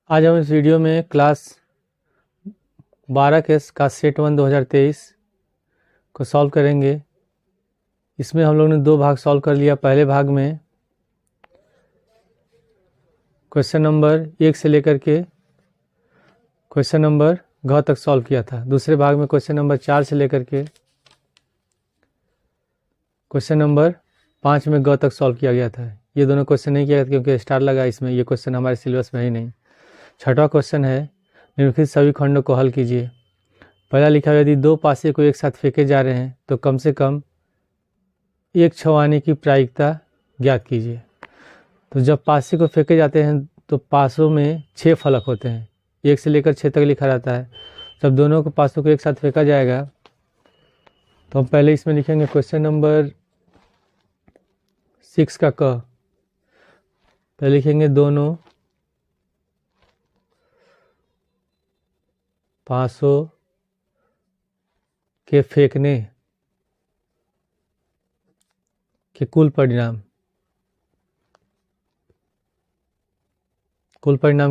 आज हम इस वीडियो में क्लास 12 के का सेट 1 2023 को सॉल्व करेंगे। इसमें हम लोग ने दो भाग सॉल्व कर लिया। पहले भाग में क्वेश्चन नंबर 1 से लेकर के क्वेश्चन नंबर घ तक सॉल्व किया था। दूसरे भाग में क्वेश्चन नंबर 4 से लेकर के क्वेश्चन नंबर 5 में ग तक सॉल्व किया गया था। ये दोनों क्वेश्चन नहीं किया गया क्योंकि स्टार लगा इसमें। ये क्वेश्चन हमारे सिलेबस में ही नहीं। छठवां क्वेश्चन है, निम्नलिखित सभी खंडों को हल कीजिए। पहला लिखा है, यदि दो पासे को एक साथ फेंके जा रहे हैं तो कम से कम एक छव आने की प्रायिकता ज्ञात कीजिए। तो जब पासे को फेंके जाते हैं तो पासों में 6 फलक होते हैं, 1 से लेकर 6 तक लिखा रहता है। जब दोनों को पासों को एक साथ फेंका जाएगा तो हम पहले इसमें लिखेंगे क्वेश्चन नंबर 6 का क। पहले लिखेंगे दोनों पासों के फेंकने के कुल परिणाम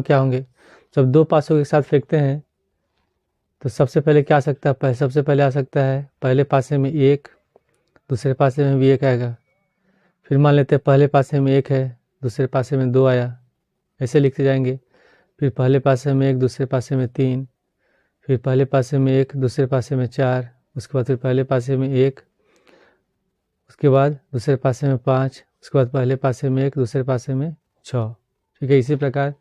क्या होंगे। जब दो पासों के साथ फेंकते हैं तो सबसे पहले क्या आ सकता है, सबसे पहले आ सकता है पहले पासे में 1, दूसरे पासे में भी 1 आएगा। फिर मान लेते हैं पहले पासे में 1 है, दूसरे पासे में 2 आया, ऐसे लिखते जाएंगे। फिर पहले पासे में 1, दूसरे पासे में 3, फिर पहले पासे में 1, दूसरे पासे में 4, उसके बाद फिर पहले पासे में 1, उसके बाद दूसरे पासे में 5, उसके बाद पहले पासे में 1, दूसरे पासे में 6। ठीक है, इसी प्रकार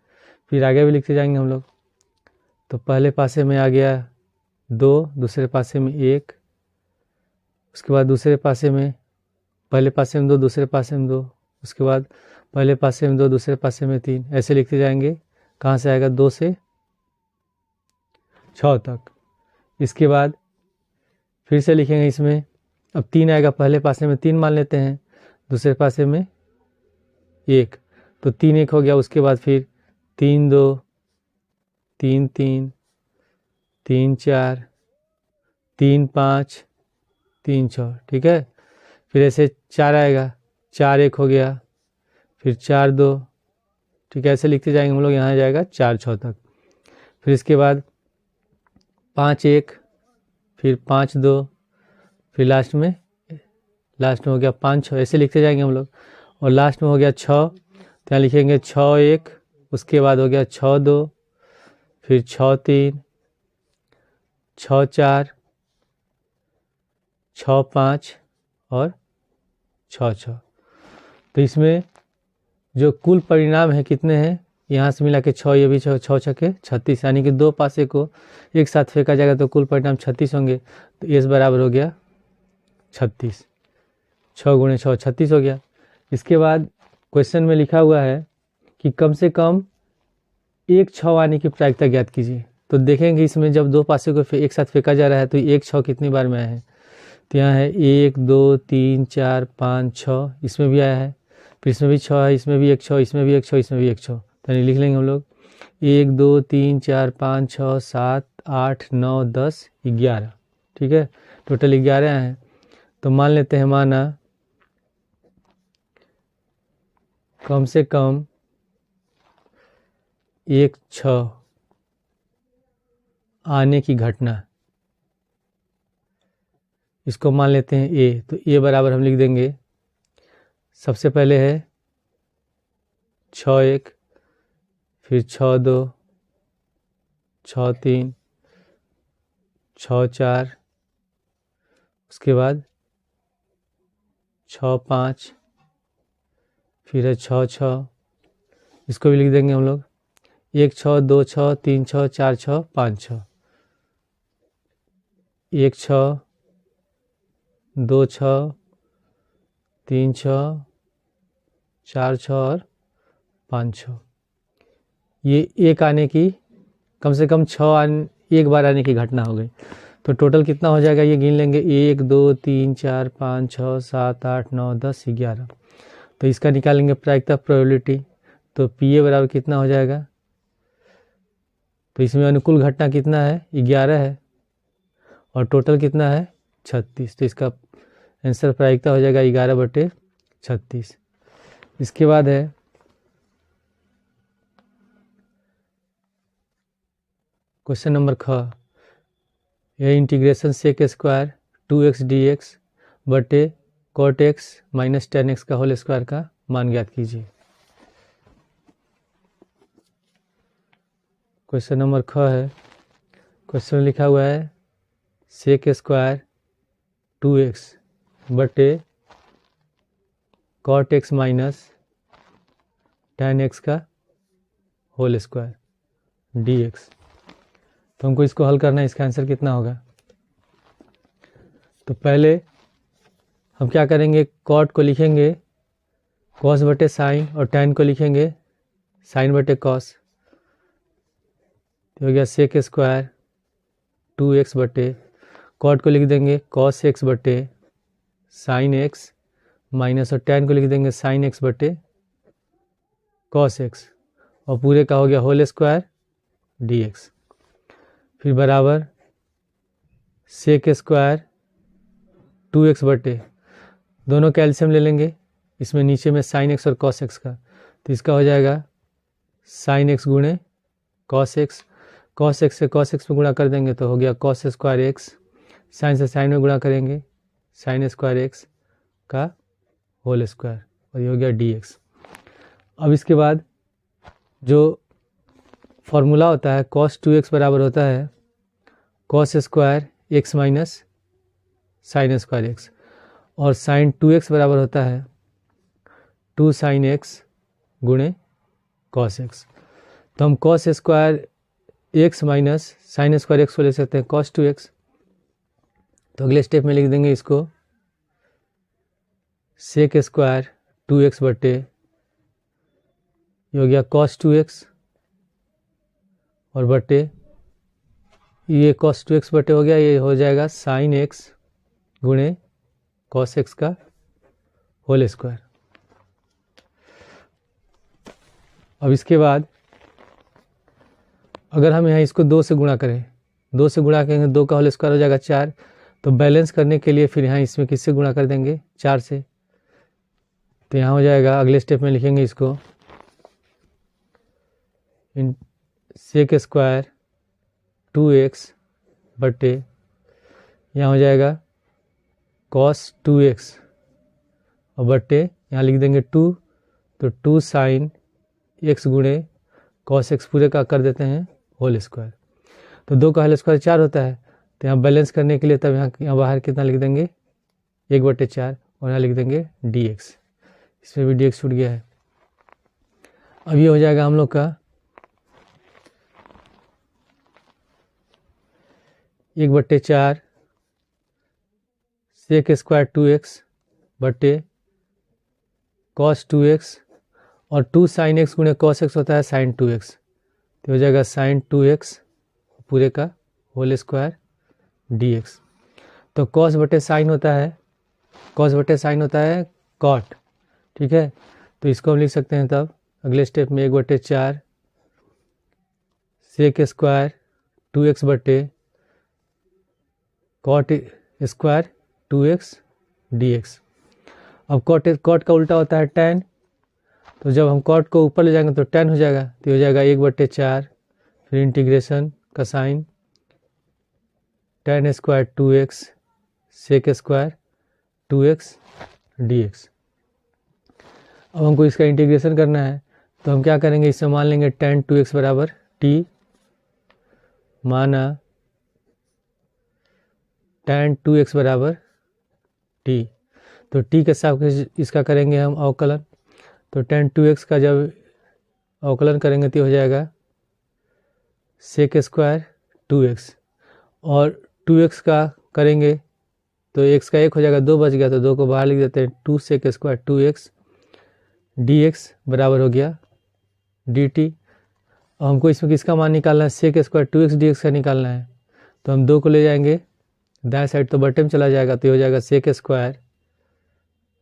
फिर आगे भी लिखते जाएंगे हम लोग। तो पहले पासे में आ गया 2, दूसरे पासे में 1, उसके बाद दूसरे पासे में पहले पासे में 2, दूसरे पासे में 2, उसके बाद पहले पासे में 2, दूसरे पासे में 3, ऐसे लिखते जाएंगे। कहाँ से आएगा, 2 से 6 तक। इसके बाद फिर से लिखेंगे इसमें, अब 3 आएगा, पहले पासे में 3 मान लेते हैं, दूसरे पासे में 1, तो 3 1 हो गया। उसके बाद फिर 3 2, 3 3, 3 4, 3 5, 3 6। ठीक है, फिर ऐसे 4 आएगा, 4 1 हो गया, फिर 4 2। ठीक है, ऐसे लिखते जाएंगे हम लोग, यहाँ जाएगा 4 6 तक। फिर इसके बाद 5 1, फिर 5 2, फिर लास्ट में हो गया 5 6, ऐसे लिखते जाएंगे हम लोग। और लास्ट में हो गया 6, तो यहाँ लिखेंगे 6 1, उसके बाद हो गया 6 2, फिर 6 3, 6 4, 6 5 और 6 6। तो इसमें जो कुल परिणाम है कितने हैं, यहाँ से मिला के 6, ये भी 6 6 के 36, यानी कि दो पासे को एक साथ फेंका जाएगा तो कुल परिणाम 36 होंगे। तो एस बराबर हो गया 36, 6 गुणे 6 36 हो गया। इसके बाद क्वेश्चन में लिखा हुआ है कि कम से कम एक छव आने की प्रायिकता ज्ञात कीजिए। तो देखेंगे इसमें जब दो पासे को एक साथ फेंका जा रहा है तो एक छव कितनी बार में आया है। तो यहाँ है 1 2 3 4 5 6, इसमें भी आया है, फिर इसमें भी 6 है, इसमें भी 1 6, इसमें भी 1 6, इसमें भी 1 6। तो लिख लेंगे हम लोग 1 2 3 4 5 6 7 8 9 10 11। ठीक है, टोटल 11 हैं। तो मान लेते हैं, माना कम से कम एक छव आने की घटना, इसको मान लेते हैं ए। तो ए बराबर हम लिख देंगे, सबसे पहले है 6 1, फिर 6 2, 6 3, 6 4, उसके बाद 6 5, फिर है 6 6, इसको भी लिख देंगे हम लोग 1 6 2 6 3 6 4 6 5 6, 1 6 2 6 3 6 4 6 और 5 6। ये एक आने की, कम से कम 6 एक बार आने की घटना हो गई। तो टोटल कितना हो जाएगा ये गिन लेंगे, 1 2 3 4 5 6 7 8 9 10 11। तो इसका निकालेंगे प्रायिकता, प्रोबेबिलिटी। तो पी ए बराबर कितना हो जाएगा, तो इसमें अनुकूल घटना कितना है, 11 है, और टोटल कितना है 36। तो इसका आंसर प्रायिकता हो जाएगा 11/36। इसके बाद है क्वेश्चन नंबर ख, यह integration sec square 2x dx बटे cot x minus ten x का होल स्क्वायर का मान ज्ञात कीजिए। क्वेश्चन नंबर ख है, क्वेश्चन में लिखा हुआ है सेक स्क्वायर 2x बटे cot x minus ten x का होल स्क्वायर dx। तो हमको इसको हल करना है, इसका आंसर कितना होगा। तो पहले हम क्या करेंगे, कॉट को लिखेंगे कॉस बटे साइन और टेन को लिखेंगे साइन बटे कॉस। तो हो गया सेक स्क्वायर 2x बटे कॉट को लिख देंगे कॉस एक्स बटे साइन एक्स माइनस और टेन को लिख देंगे साइन एक्स बटे कॉस एक्स और पूरे का हो गया होल स्क्वायर dx। फिर बराबर सेक स्क्वायर 2x बटे दोनों कैल्शियम ले लेंगे, इसमें नीचे में साइन एक्स और कॉस एक्स का, तो इसका हो जाएगा साइन एक्स गुणे कॉस एक्स, कॉस एक्स से कॉस एक्स में गुणा कर देंगे तो हो गया कॉस स्क्वायर एक्स, साइन से साइन में गुणा करेंगे साइन स्क्वायर एक्स का होल स्क्वायर और ये हो गया dx। अब इसके बाद जो फॉर्मूला होता है cos 2x बराबर होता है cos square x minus sine square x और साइन 2x बराबर होता है 2 साइन एक्स गुणे cos x। तो हम cos square x minus sine square x को ले सकते हैं cos 2x। तो अगले स्टेप में लिख देंगे इसको सेक स्क्वायर 2x बटे ये हो गया cos 2x और बटे ये cos 2x बटे हो गया, ये हो जाएगा साइन एक्स गुणे cos x का होल स्क्वायर। अब इसके बाद अगर हम यहाँ इसको 2 से गुणा करें, 2 से गुणा करेंगे 2 का होल स्क्वायर हो जाएगा 4। तो बैलेंस करने के लिए फिर यहाँ इसमें किससे गुणा कर देंगे 4 से। तो यहाँ हो जाएगा अगले स्टेप में लिखेंगे इसको सेक स्क्वायर 2x बटे यहाँ हो जाएगा cos 2x और बटे यहाँ लिख देंगे 2, तो 2 साइन x गुणे cos x पूरे का कर देते हैं होल स्क्वायर। तो 2 का होल स्क्वायर 4 होता है, तो यहाँ बैलेंस करने के लिए तब यहाँ बाहर कितना लिख देंगे 1/4 और यहाँ लिख देंगे dx। इसमें भी dx छूट गया है। अब ये हो जाएगा हम लोग का 1/4 सेक स्क्वायर 2x बटे cos 2x और 2 साइन x गुणे cos x होता है साइन 2x। तो हो जाएगा साइन 2x पूरे का होल स्क्वायर dx। तो cos बटे साइन होता है, cos बटे साइन होता है cot, ठीक है। तो इसको हम लिख सकते हैं तब अगले स्टेप में 1/4 सेक स्क्वायर 2x बटे कॉट स्क्वायर 2x dx। अब कॉट का उल्टा होता है tan, तो जब हम कॉट को ऊपर ले जाएंगे तो tan हो जाएगा, तो हो जाएगा 1/4 फिर इंटीग्रेशन का sine tan square 2x sec square 2x dx। अब हमको इसका इंटीग्रेशन करना है, तो हम क्या करेंगे, इससे मान लेंगे tan 2x बराबर t, माना tan 2x बराबर t। तो t के साथ इसका करेंगे हम अवकलन, तो tan 2x का जब अवकलन करेंगे तो हो जाएगा सेक स्क्वायर 2x और 2x का करेंगे तो x का 1 हो जाएगा, 2 बच गया तो 2 को बाहर लिख देते हैं 2 सेक स्क्वायर 2x dx बराबर हो गया dt। और हमको इसमें किसका मान निकालना है, सेक स्क्वायर 2x dx का निकालना है। तो हम 2 को ले जाएंगे दाएं साइड तो बटे में चला जाएगा, तो हो जाएगा सेक स्क्वायर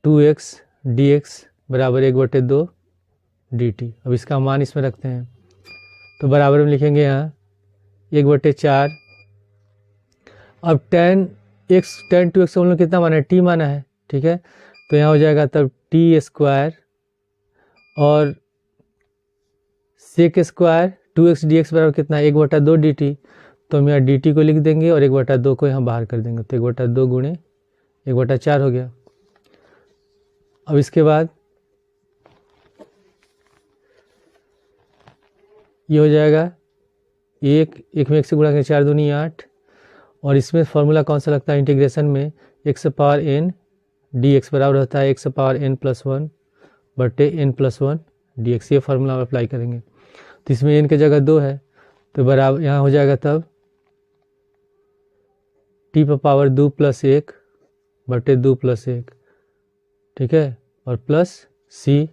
2x dx बराबर 1/2 dt। अब इसका मान इसमें रखते हैं तो बराबर में लिखेंगे यहाँ 1/4। अब tan 2x हम लोग कितना माना है, t माना है, ठीक है। तो यहाँ हो जाएगा तब t स्क्वायर और सेक स्क्वायर 2x dx बराबर कितना है 1/2 dt। तो हम यहाँ डी टी को लिख देंगे और 1/2 को यहाँ बाहर कर देंगे, तो 1/2 गुणे 1/4 हो गया। अब इसके बाद ये हो जाएगा एक में 1 से गुणा करेंगे 4 दूनी 8, और इसमें फॉर्मूला कौन सा लगता है इंटीग्रेशन में, x⁴n dx बराबर होता है x⁴n+1 बटे n+1 dx, ये फार्मूला अप्लाई करेंगे। तो इसमें n की जगह 2 है, तो बराबर यहाँ हो जाएगा तब t⁻2+1 बटे 2+1, ठीक है, और प्लस c,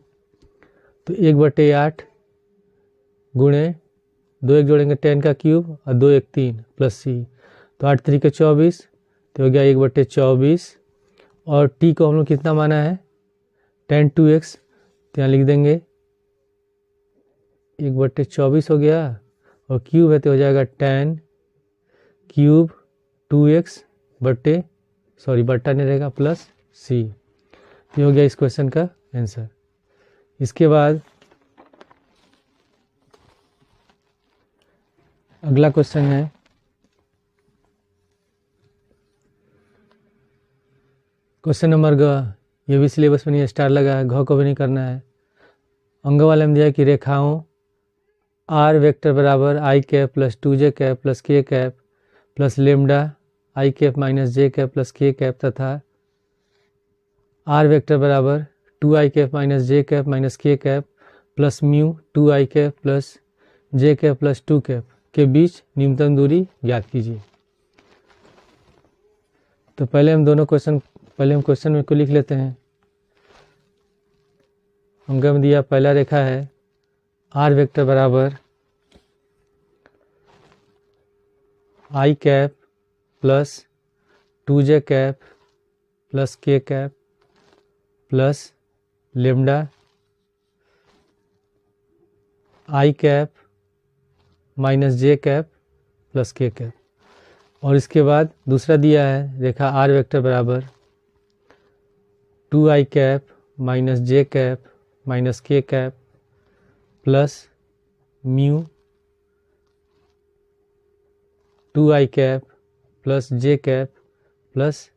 तो 1/8 गुणे 2 1 जोड़ेंगे 10 का क्यूब और 2 1 3 प्लस c, तो 8 3 के 24, तो हो गया 1/24, और t को हम लोग कितना माना है 10 2x, तो यहाँ लिख देंगे 1/24 हो गया, और क्यूब है तो हो जाएगा 10 क्यूब 2x बट्टा नहीं रहेगा प्लस c, ये हो गया इस क्वेश्चन का आंसर। इसके बाद अगला क्वेश्चन है क्वेश्चन नंबर ग, ये भी सिलेबस में नहीं स्टार लगा है, घ को भी नहीं करना है। अंग वाले में दिया कि रेखाओं r वेक्टर बराबर i cap plus 2j cap plus k cap plus lambda i cap minus j cap plus k cap तथा r वेक्टर बराबर 2i cap minus j cap minus k cap plus mu 2i cap plus j cap plus 2 cap के बीच न्यूनतम दूरी ज्ञात कीजिए। तो पहले हम क्वेश्चन में को लिख लेते हैं। अंक में दिया पहला रेखा है r वेक्टर बराबर i cap plus 2j cap plus k cap plus lambda i cap minus j cap plus k cap, और इसके बाद दूसरा दिया है रेखा r वेक्टर बराबर 2i cap minus j cap minus k cap plus mu 2i cap plus j cap plus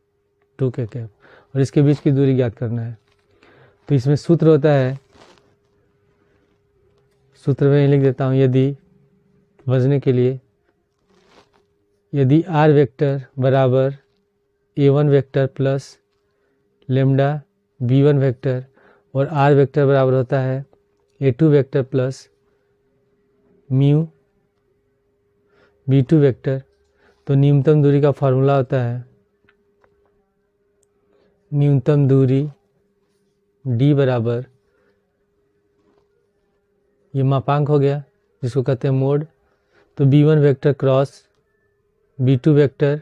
2k cap, और इसके बीच की दूरी ज्ञात करना है। तो इसमें सूत्र होता है, सूत्र में लिख देता हूँ, यदि समझने के लिए, यदि r वेक्टर बराबर a1 vector plus lambda b1 vector और r वेक्टर बराबर होता है a2 vector plus mu b2 vector, तो न्यूनतम दूरी का फॉर्मूला होता है न्यूनतम दूरी d बराबर, ये मापांक हो गया जिसको कहते हैं मोड, तो b1 vector cross b2 vector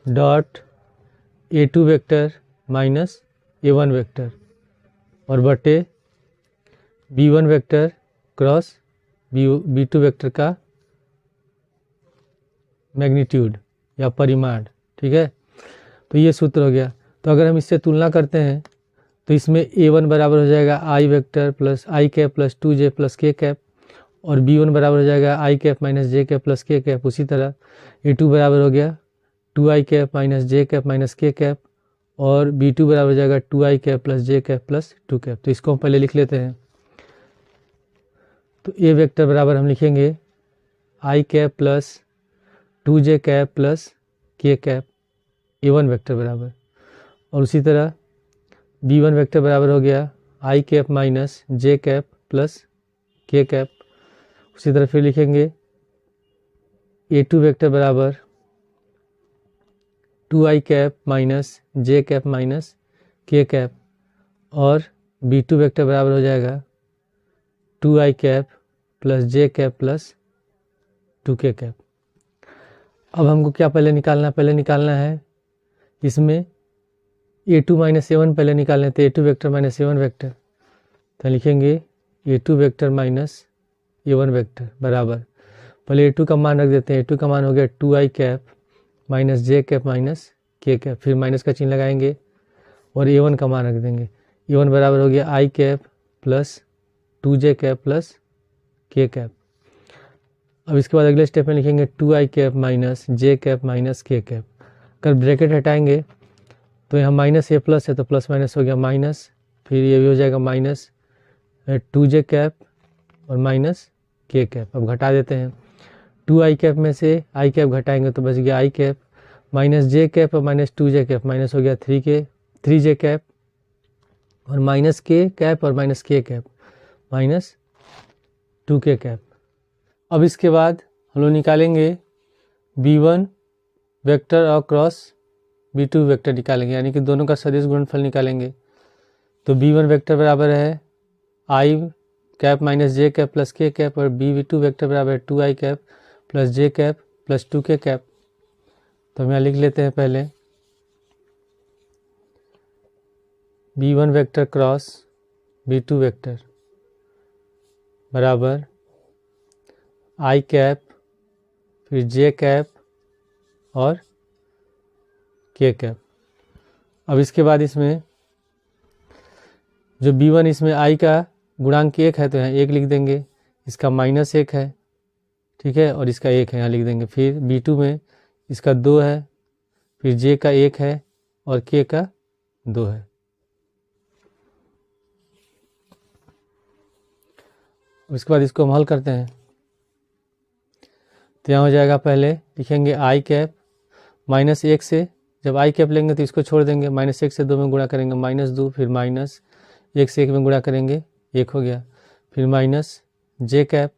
dot a2 vector minus a1 vector, और बटे b1 vector cross b2 vector का मैग्नीट्यूड या परिमाण, ठीक है। तो ये सूत्र हो गया। तो अगर हम इससे तुलना करते हैं तो इसमें a1 बराबर हो जाएगा i vector plus i cap plus 2j plus k cap, और b1 बराबर हो जाएगा i cap minus j cap plus k cap. उसी तरह a2 बराबर हो गया 2i cap minus j cap minus k cap, और b2 बराबर हो जाएगा 2i cap plus j cap plus 2 cap. तो इसको हम पहले लिख लेते हैं। तो a वेक्टर बराबर हम लिखेंगे i cap plus 2j cap plus k cap a1 vector बराबर, और उसी तरह b1 वेक्टर बराबर हो गया i cap minus j cap plus k cap. उसी तरह फिर लिखेंगे a2 वेक्टर बराबर 2i cap minus j cap minus k cap, और b2 वेक्टर बराबर हो जाएगा 2i cap plus j cap plus 2k cap. अब हमको क्या पहले निकालना है इसमें a2 माइनस a1 पहले निकालने, तो a2 vector minus a1 vector, तो लिखेंगे a2 vector minus a1 vector बराबर, पहले a2 का मान रख देते हैं। a2 का मान हो गया 2i cap minus j cap minus k cap, फिर माइनस का चिन्ह लगाएंगे और a1 का मान रख देंगे। a1 बराबर हो गया i cap plus 2j cap plus k cap. अब इसके बाद अगले स्टेप में लिखेंगे 2i कैप माइनस जे कैप माइनस के कैप। अगर ब्रैकेट हटाएंगे तो यहाँ माइनस ए प्लस है तो प्लस माइनस हो गया माइनस, फिर ये भी हो जाएगा माइनस 2j कैप और माइनस के कैप। अब घटा देते हैं, 2i कैप में से आई कैप घटाएंगे तो बच गया आई कैप माइनस जे कैप और माइनस 2j कैप, माइनस हो गया 3j कैप और माइनस के कैप और माइनस के कैप माइनस 2k कैप। अब इसके बाद हम लोग निकालेंगे b1 वेक्टर और क्रॉस b2 वेक्टर निकालेंगे, यानी कि दोनों का सदिश गुणनफल निकालेंगे। तो b1 वेक्टर बराबर है i cap minus J cap plus के कैप और b2 वेक्टर बराबर है 2i कैप प्लस जे कैप प्लस 2k कैप। तो हम यहाँ लिख लेते हैं पहले b1 vector cross b2 vector बराबर i कैप फिर जे कैप और के कैप। अब इसके बाद इसमें जो b1 इसमें i का गुणांक 1 है तो यहाँ 1 लिख देंगे, इसका माइनस 1 है, ठीक है, और इसका 1 है यहाँ लिख देंगे। फिर b2 में इसका 2 है, फिर j का 1 है और k का 2 है। उसके बाद इसको हम हल करते हैं तो यहाँ हो जाएगा, पहले लिखेंगे आई कैप माइनस 1 से, जब आई कैप लेंगे तो इसको छोड़ देंगे, माइनस 1 से 2 में गुणा करेंगे माइनस 2, फिर माइनस 1 से 1 में गुणा करेंगे 1 हो गया, फिर माइनस जे कैप,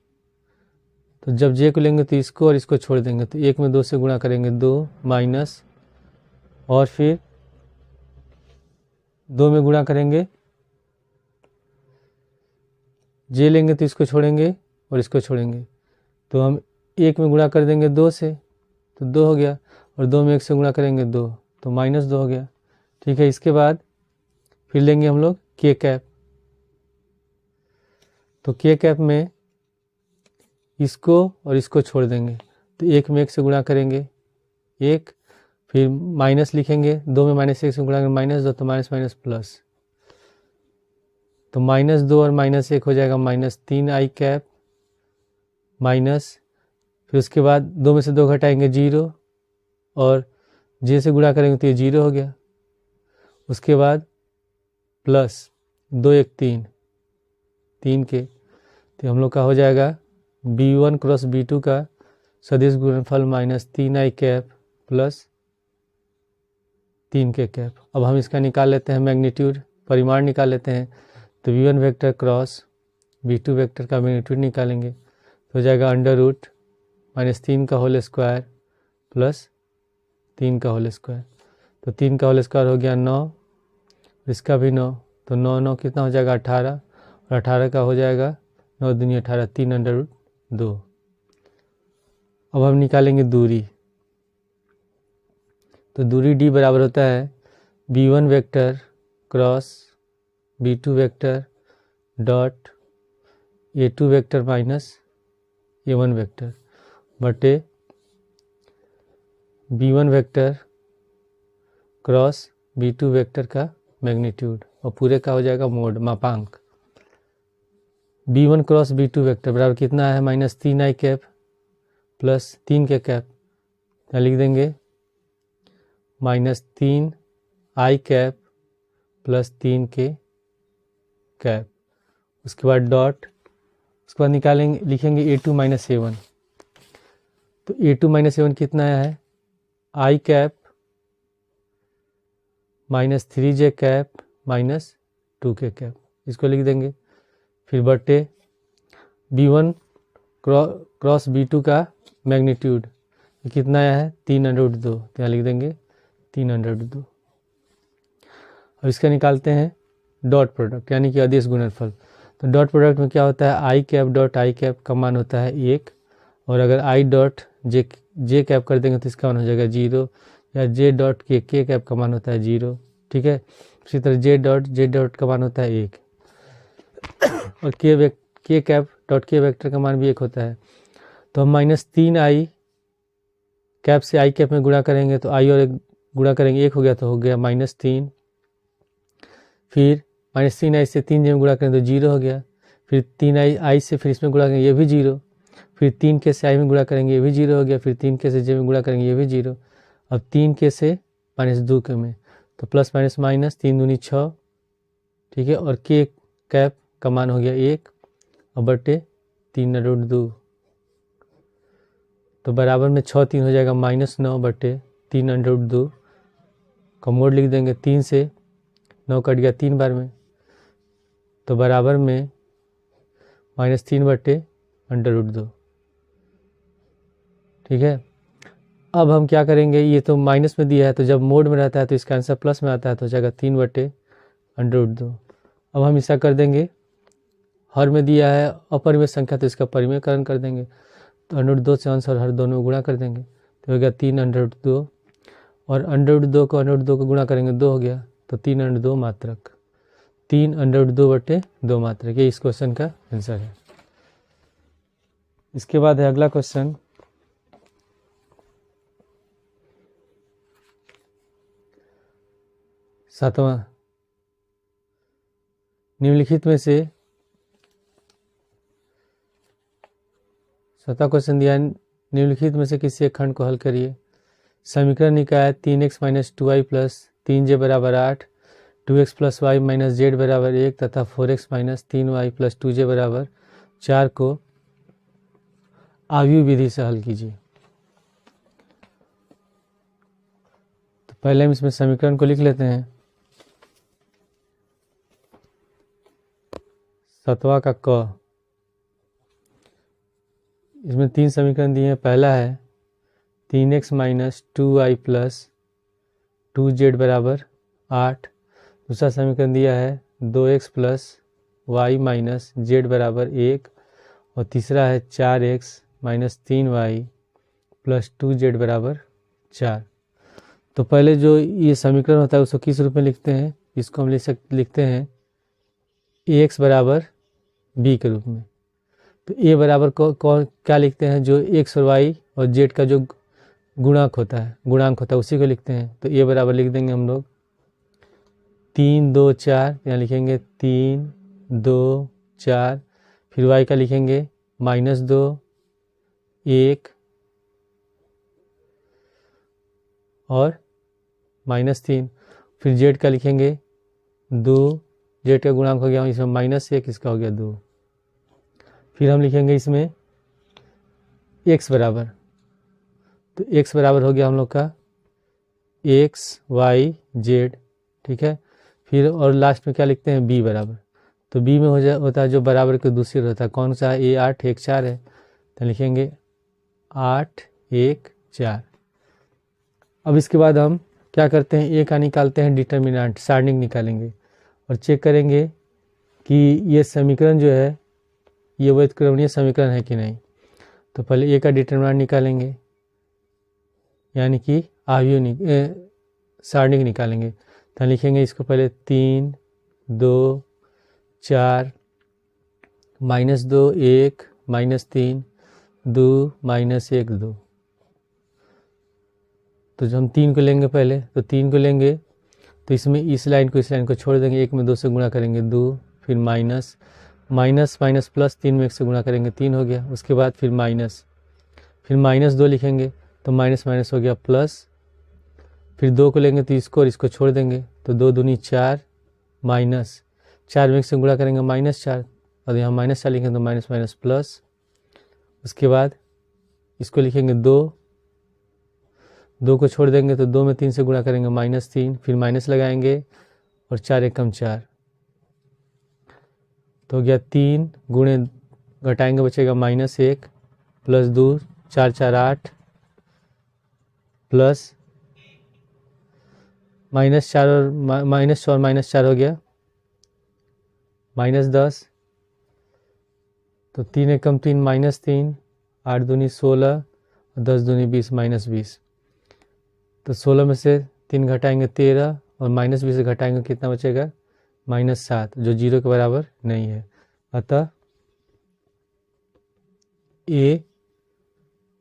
तो जब जे को लेंगे तो इसको और इसको छोड़ देंगे तो 1 में 2 से गुणा करेंगे 2 माइनस, और फिर 2 में गुणा करेंगे, जे लेंगे तो इसको छोड़ेंगे और इसको छोड़ेंगे तो हम 1 में गुणा कर देंगे 2 से तो 2 हो गया, और 2 में 1 से गुणा करेंगे 2 तो माइनस 2 हो गया, ठीक है। इसके बाद फिर लेंगे हम लोग के कैप, तो के कैप में इसको और इसको छोड़ देंगे तो 1 में 1 से गुणा करेंगे 1, फिर माइनस लिखेंगे, 2 में माइनस 1 से गुणा करेंगे माइनस 2 तो माइनस माइनस प्लस, तो माइनस 2 और माइनस 1 हो जाएगा माइनस 3i कैप माइनस, फिर उसके बाद 2 में से 2 घटाएंगे 0 और जे से गुणा करेंगे तो ये 0 हो गया, उसके बाद प्लस 2 1 3 के, तो हम लोग का हो जाएगा b1 क्रॉस b2 का सदिश गुणनफल minus 3i cap plus 3k cap. अब हम इसका निकाल लेते हैं मैग्नीट्यूड, परिमाण निकाल लेते हैं, तो b1 vector cross b2 vector का मैग्नीट्यूड निकालेंगे तो हो जाएगा अंडर रूट माइनस 3 का होल स्क्वायर प्लस 3 का होल स्क्वायर, तो 3 का होल स्क्वायर हो गया 9, इसका भी 9, तो 9 9 कितना हो जाएगा 18, और 18 का हो जाएगा 9 दूनी 18, 3 अंडर रूट 2। अब हम निकालेंगे दूरी, तो दूरी d बराबर होता है b1 vector cross b2 vector dot a2 vector minus a1 vector बटे b1 vector cross b2 vector का मैग्नीट्यूड, और पूरे का हो जाएगा मोड मापांक। b1 क्रॉस b2 वेक्टर बराबर कितना है minus 3i cap plus 3k cap, यहाँ लिख देंगे minus 3i cap plus 3k cap. उसके बाद डॉट, उसके बाद निकालेंगे, लिखेंगे a2 माइनस a1, तो a2 माइनस a1 कितना है i cap minus 3j cap minus 2k cap, इसको लिख देंगे, फिर बटे b1 क्रॉस b2 का मैग्नीट्यूड कितना है 3 अंडर रूट 2, तो यहाँ लिख देंगे 3 अंडर रूट 2। अब इसका निकालते हैं डॉट प्रोडक्ट यानी कि अदिश गुणनफल, तो डॉट प्रोडक्ट में क्या होता है आई कैप डॉट आई कैप का मान होता है 1, और अगर आई डॉट जे कैप कर देंगे तो इसका मान हो जाएगा 0, या जे डॉट के कैप का मान होता है 0, ठीक है। इसी तरह जे डॉट का मान होता है 1, और के कैप डॉट के वेक्टर का मान भी 1 होता है। तो हम माइनस 3i कैप से आई कैप में गुणा करेंगे तो आई और 1 गुणा करेंगे 1 हो गया, तो हो गया माइनस 3, फिर माइनस 3i से 3j में गुणा करेंगे तो 0 हो गया, फिर 3i से फिर इसमें गुणा करेंगे ये भी 0, फिर 3 के से i में गुणा करेंगे, ये भी 0 हो गया। फिर 3 के से j में गुणा करेंगे, ये भी 0। अब 3 के से -2 के में, तो प्लस माइनस माइनस, 3 दूनी 6, ठीक है। और के कैप का मान हो गया 1 और बटे 3√2, तो बराबर में 6 3 हो जाएगा -9 बटे 3√2 का मोड लिख देंगे। 3 से 9 कट गया 3 बार में, तो बराबर में -3 बटे √2, ठीक है। अब हम क्या करेंगे, ये तो माइनस में दिया है, तो जब मोड में रहता है तो इसका आंसर प्लस में आता है, तो हो जाएगा 3 बटे √2। अब हम ऐसा कर देंगे, हर में दिया है अपरिमेय संख्या तो इसका परिमेयकरण कर देंगे, तो √2 से अंश और हर दोनों में गुणा कर देंगे, तो हो गया 3√2, और √2 को गुणा करेंगे 2 हो गया, तो 3√2 मात्रक, 3√2 बटे 2 मात्रक, ये इस क्वेश्चन का आंसर है। इसके बाद है अगला क्वेश्चन, सातवां, निम्नलिखित में से सातवां क्वेश्चन दिया है, निम्नलिखित में से किसी एक खंड को हल करिए। समीकरण निकाय 3x - 2y + 3j = 8, 2x + y - z = 1 तथा 4x - 3y + 2j = 4 को आव्यूह विधि से हल कीजिए। तो पहले हम इसमें समीकरण को लिख लेते हैं। सतवा का क, इसमें 3 समीकरण दिए हैं। पहला है 3x - 2y + 2z = 8। दूसरा समीकरण दिया है 2x + y - z = 1, और तीसरा है 4x - 3y + 2z = 4। तो पहले जो ये समीकरण होता है उसको किस रूप में लिखते हैं, इसको हम लिखते हैं ax = b के रूप में। तो a बराबर को क्या लिखते हैं, जो x और y और z का जो गुणांक होता है उसी को लिखते हैं। तो a बराबर लिख देंगे हम लोग 3 2 4, यहाँ लिखेंगे 3 2 4, फिर y का लिखेंगे -2 1 और -3, फिर z का लिखेंगे 2, z का गुणांक हो गया इसमें -1, इसका हो गया 2। फिर हम लिखेंगे इसमें x बराबर, तो x बराबर हो गया हम लोग का x y z, ठीक है। फिर और लास्ट में क्या लिखते हैं, b बराबर। तो b में होता है जो बराबर के दूसरी ओर होता है, कौन सा है, a 8 1 4 है, तो लिखेंगे 8 1 4। अब इसके बाद हम क्या करते हैं, a का निकालते हैं डिटर्मिनेंट, सारणिक निकालेंगे और चेक करेंगे कि ये समीकरण जो है ये व्युत्क्रमणीय समीकरण है कि नहीं। तो पहले a का डिटर्मिनेंट निकालेंगे, यानी कि आव्यूह सारणिक निकालेंगे। तो लिखेंगे इसको पहले 3 2 4 -2 1 -3 2 -1 2। तो जो हम 3 को लेंगे पहले, तो 3 को लेंगे तो इसमें इस लाइन को छोड़ देंगे, 1 में 2 से गुणा करेंगे 2, फिर माइनस माइनस प्लस 3 में 1 से गुणा करेंगे 3 हो गया। उसके बाद फिर -2 लिखेंगे, तो माइनस हो गया प्लस, फिर 2 को लेंगे तो इसको और इसको छोड़ देंगे, तो 2 दूनी 4 माइनस 4 में 1 से गुणा करेंगे -4, और यहाँ -4 लिखेंगे तो माइनस प्लस। उसके बाद इसको लिखेंगे 2 को छोड़ देंगे तो 2 में 3 से गुणा करेंगे -3, फिर माइनस लगाएंगे और 4 एकम 4, तो हो गया 3 गुणे घटाएंगे बचेगा -1 प्लस 2 4 4 8 प्लस -4 और -4 हो गया -10, तो 3 एकम 3 -3, 8 दूनी 16, 10 दूनी 20 -20। तो 16 में से 3 घटाएंगे 13 और -20 से घटाएंगे कितना बचेगा -7, जो 0 के बराबर नहीं है। अतः ए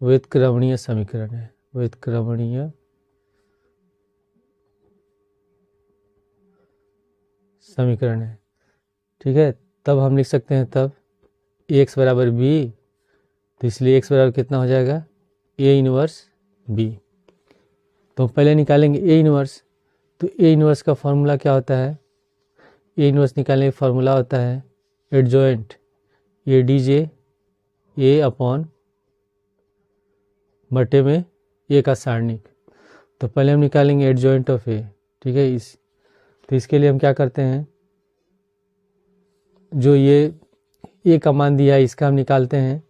व्युत्क्रमणीय समीकरण है, व्युत्क्रमणीय समीकरण है, ठीक है। तब हम लिख सकते हैं, तब x = b, तो इसलिए x बराबर कितना हो जाएगा, ए इनवर्स बी। तो पहले निकालेंगे ए इनवर्स। तो ए इनवर्स का फॉर्मूला क्या होता है, ए इनवर्स निकालने का फॉर्मूला होता है adjoint A D J A upon बटे में ए का सारणिक। तो पहले हम निकालेंगे एडजॉइंट ऑफ ए, ठीक है। तो इसके लिए हम क्या करते हैं, जो ये ए का मान दिया है इसका हम निकालते हैं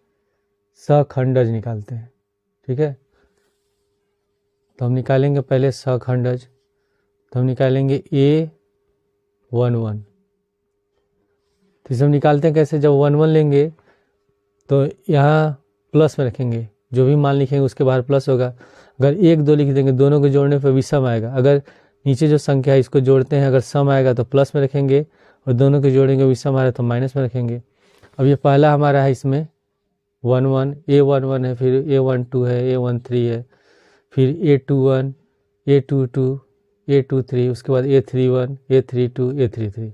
सखंडज निकालते हैं, ठीक है। तो हम निकालेंगे पहले सखंडज। तो हम निकालेंगे ए 1 1। तो इसे हम निकालते हैं कैसे, जब 1 1 लेंगे तो यहाँ प्लस में रखेंगे, जो भी मान लिखेंगे उसके बाहर प्लस होगा। अगर 1 2 लिख देंगे दोनों को जोड़ने पर विषम आएगा। अगर नीचे जो संख्या है इसको जोड़ते हैं, अगर सम आएगा तो प्लस में रखेंगे और दोनों को जोड़ेंगे विषम आ रहा है तो माइनस में रखेंगे। अब ये पहला हमारा है, इसमें 1 1 ए 1 1 है, फिर ए 1 2 है, ए 1 3 है, फिर ए 2 1 ए 2 2 ए 2 3, उसके बाद ए 3 1 ए 3 2 ए 3 3।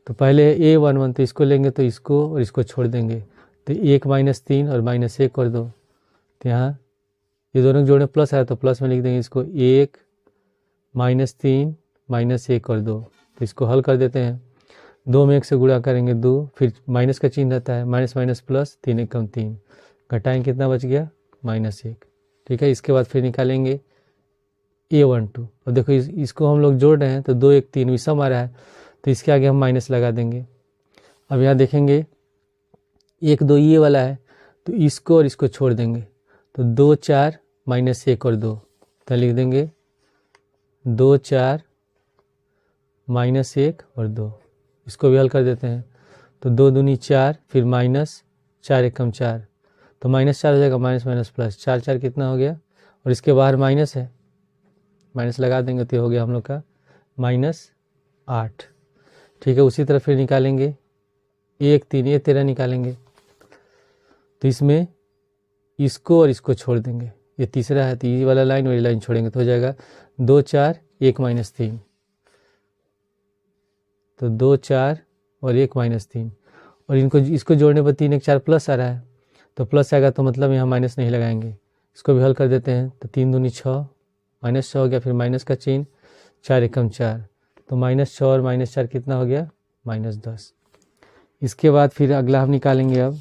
तो पहले ए 1 1 तो इसको लेंगे तो इसको और इसको छोड़ देंगे, तो 1 -3 और -1 कर दो। तो यहाँ ये दोनों जोड़े प्लस आया तो प्लस में लिख देंगे इसको, 1 -3 -1 कर दो। तो इसको हल कर देते हैं, 2 में 1 से गुणा करेंगे 2, फिर माइनस का चिन्ह रहता है, माइनस माइनस प्लस, 3 1 3, घटाएंगे कितना बच गया, -1, ठीक है। इसके बाद फिर निकालेंगे A1 2। और देखो इसको हम लोग जोड़ रहे हैं तो 2 1 3 विषम आ रहा है, तो इसके आगे हम माइनस लगा देंगे। अब यहाँ देखेंगे 1 2 ये वाला है, तो इसको और इसको छोड़ देंगे, तो 2 4 -1 और 2, तो लिख देंगे 2 4 -1 और 2। इसको भी हल कर देते हैं, तो 2 दूनी 4, फिर -4 1 4, तो -4 हो जाएगा, माइनस माइनस प्लस, 4 4 कितना हो गया, और इसके बाहर माइनस है, माइनस लगा देंगे तो हो गया हम लोग का -8, ठीक है। उसी तरह फिर निकालेंगे 1 3 ये 13 निकालेंगे, तो इसमें इसको और इसको छोड़ देंगे, ये तीसरा है तो ये वाला लाइन और ये लाइन छोड़ेंगे तो हो जाएगा 2 4 1 -3, तो 2 4 और 1 -3, और इनको इसको जोड़ने पर 3 1 4 प्लस आ रहा है, तो प्लस आएगा तो मतलब यहाँ माइनस नहीं लगाएंगे। इसको भी हल कर देते हैं, तो 3 दूनी 6, -6 हो गया, फिर माइनस का चिन्ह, 4 1 4, तो -6 और -4 कितना हो गया, -10। इसके बाद फिर अगला हम निकालेंगे, अब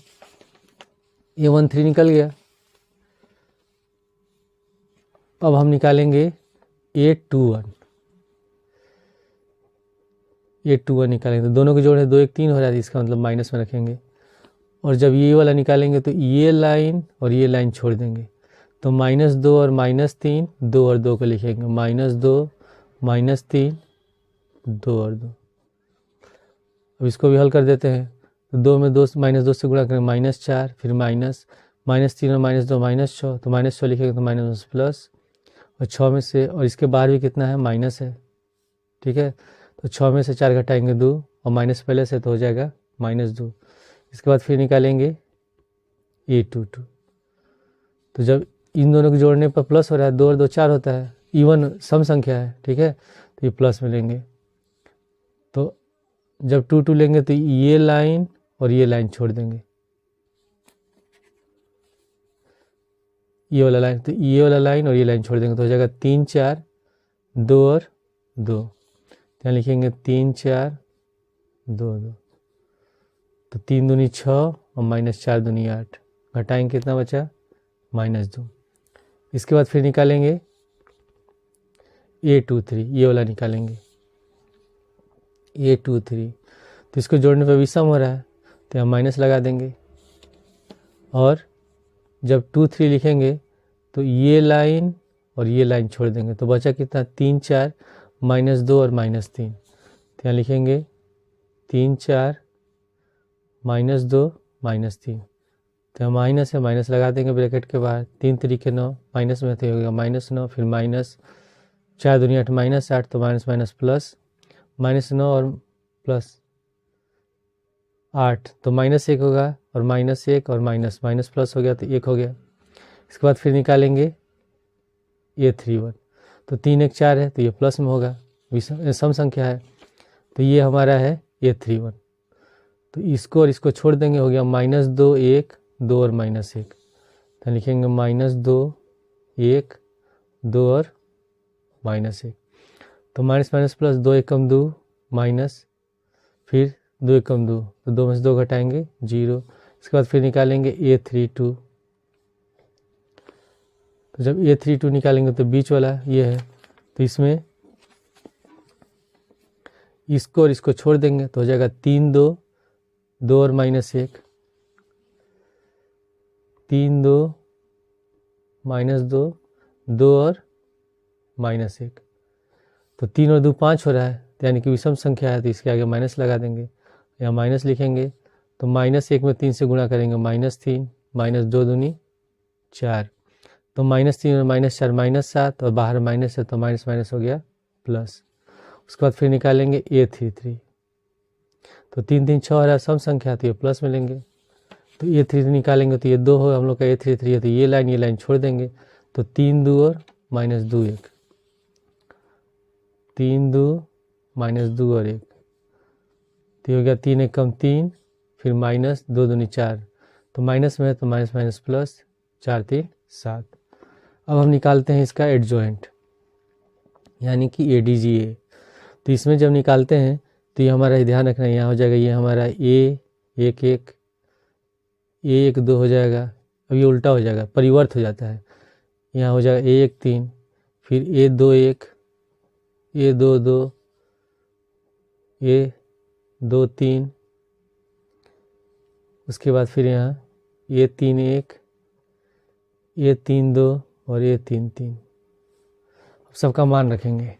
A1 3 निकल गया। अब हम निकालेंगे A21, A21 निकालेंगे तो दोनों के जोड़े 2 1 3 हो रहा है, इसका मतलब माइनस में रखेंगे। और जब ये वाला निकालेंगे तो ये लाइन और ये लाइन छोड़ देंगे, तो -2 और -3, 2 और 2 को लिखेंगे, -2 -3 2 और 2। अब इसको भी हल कर देते हैं, तो 2 में 2 -2 से गुणा करेंगे, -4, फिर -3 और -2 -6, तो -6 लिखेंगे तो माइनस प्लस, और 6 में से, और इसके बाहर भी कितना है, माइनस है, ठीक है। तो 6 में से 4 घटाएंगे 2, और माइनस पहले से तो हो जाएगा -2। इसके बाद फिर निकालेंगे A22, तो जब इन दोनों को जोड़ने पर प्लस हो रहा है, 2 और 2 4 होता है, इवन सम संख्या है, ठीक है, तो ये प्लस में लेंगे। तो जब 2 2 लेंगे तो ये लाइन और ये लाइन छोड़ देंगे, ये वाला लाइन, तो ये वाला लाइन और ये लाइन छोड़ देंगे, तो हो जाएगा 3 4 2 और 2, यहाँ लिखेंगे 3 4 2 2, तो 3 दूनी 6 और -4 दूनी 8, घटाएंगे कितना बचा, -2। इसके बाद फिर निकालेंगे A23, ये वाला निकालेंगे A23, तो इसको जोड़ने पर विषम हो रहा है तो हम माइनस लगा देंगे, और जब 2 3 लिखेंगे तो ये लाइन और ये लाइन छोड़ देंगे, तो बचा कितना, 3 4 -2 और -3, तो यहाँ लिखेंगे 3 4 -2 -3, तो माइनस है, माइनस लगा देंगे ब्रैकेट के बाहर, 3 3 9, माइनस में तो होगा -9, फिर -4 दूनी 8 -8, तो माइनस माइनस प्लस, -9 और प्लस 8, तो -1 होगा, और -1 और माइनस प्लस हो गया तो 1 हो गया। इसके बाद फिर निकालेंगे A31, तो 3 1 4 है तो ये प्लस में होगा, सम संख्या है, तो ये हमारा है A31, तो इसको और इसको छोड़ देंगे, हो गया -2 1 2 और -1, तो लिखेंगे -2 1 2 और -1। तो माइनस माइनस प्लस 2 एकम 2 माइनस, फिर 2 एकम 2, तो 2 में से 2 घटाएंगे 0। इसके बाद फिर निकालेंगे A32। तो जब A32 निकालेंगे तो बीच वाला ये है, तो इसमें इसको और इसको छोड़ देंगे तो हो जाएगा 3 2 2 और -1, 3 2 -2 2 और -1। तो 3 और 2 5 हो रहा है, तो यानी कि विषम संख्या है, तो इसके आगे माइनस लगा देंगे, या माइनस लिखेंगे। तो -1 में 3 से गुणा करेंगे -3, -2 दूनी 4, तो -3 और -4 -7, और बाहर माइनस है तो माइनस माइनस हो गया प्लस। उसके बाद फिर निकालेंगे A33। तो 3 3 6 हो रहा है, सम संख्या, तो ये प्लस में लेंगे। तो A33 निकालेंगे तो ये 2 हो हम लोग का A33 है, तो ये लाइन छोड़ देंगे। तो 3 2 और -2 1, 3 2 -2 और 1, तो हो गया 3 1 कम 3, फिर -2 दूनी 4, तो माइनस में है तो माइनस माइनस प्लस, 4 3 7। अब हम निकालते हैं इसका एडजॉइंट, यानी कि ADGA। तो इसमें जब निकालते हैं तो ये हमारा ध्यान रखना है, यहाँ हो जाएगा ये हमारा A1 1 A1 2 हो जाएगा। अब ये उल्टा हो जाएगा, परिवर्त हो जाता है, यहाँ हो जाएगा A1 3, फिर A2 1 A2 2 A2 3, उसके बाद फिर यहाँ A3 1 A3 2 और A3 3। अब सबका मान रखेंगे।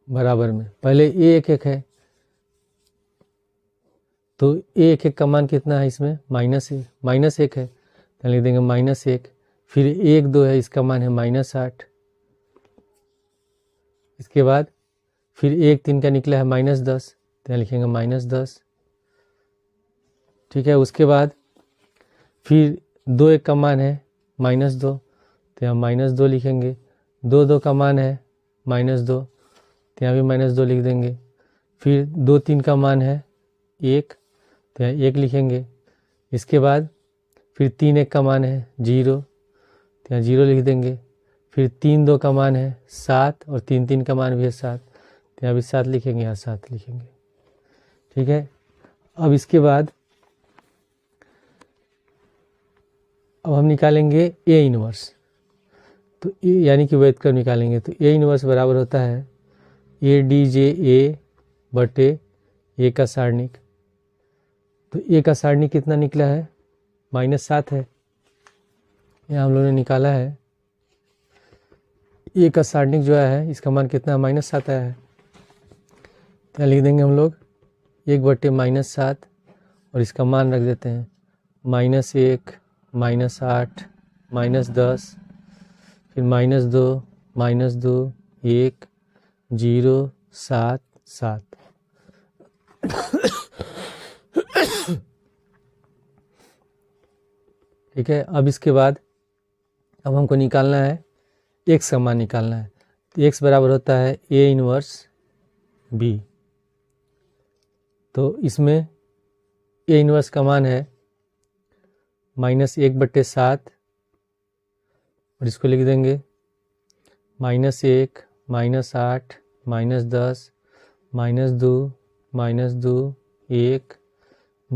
बराबर में पहले A1 1 है, तो A1 1 का मान कितना है इसमें, -1 है, तो लिख देंगे -1। फिर A1 2 है, इसका मान है -8। इसके बाद फिर A1 3 का निकला है -10, तो यहाँ लिखेंगे -10। ठीक है, उसके बाद फिर 2 1 का मान है -2, तो यहाँ -2 लिखेंगे। 2 2 का मान है -2, तो यहाँ भी -2 लिख देंगे। फिर 2 3 का मान है 1, तो यहाँ 1 लिखेंगे। इसके बाद फिर 3 1 का मान है 0, तो यहाँ 0 लिख देंगे। फिर 3 2 का मान है 7, और 3 3 का मान भी है 7, तो यहाँ भी 7 लिखेंगे, यहाँ 7 लिखेंगे। ठीक है, अब इसके बाद अब हम निकालेंगे A इनवर्स। तो यानी कि वैध कर निकालेंगे, तो A इनवर्स बराबर होता है ADJA बटे A का सारणिक। तो A का सारणिक कितना निकला है, -7 है, यहाँ हम लोगों ने निकाला है। A का सारणिक जो है इसका मान कितना है, -7 आया है। तो लिख देंगे हम लोग 1 बटे -7, और इसका मान रख देते हैं -1 -8 -10, फिर -2 -2 1 0 7 7। ठीक है, अब इसके बाद अब हमको निकालना है x का मान निकालना है। तो x बराबर होता है A इनवर्स B। तो इसमें A इनवर्स का मान है -1 बटे 7, और इसको लिख देंगे -1 -8 -10 -2 -2 1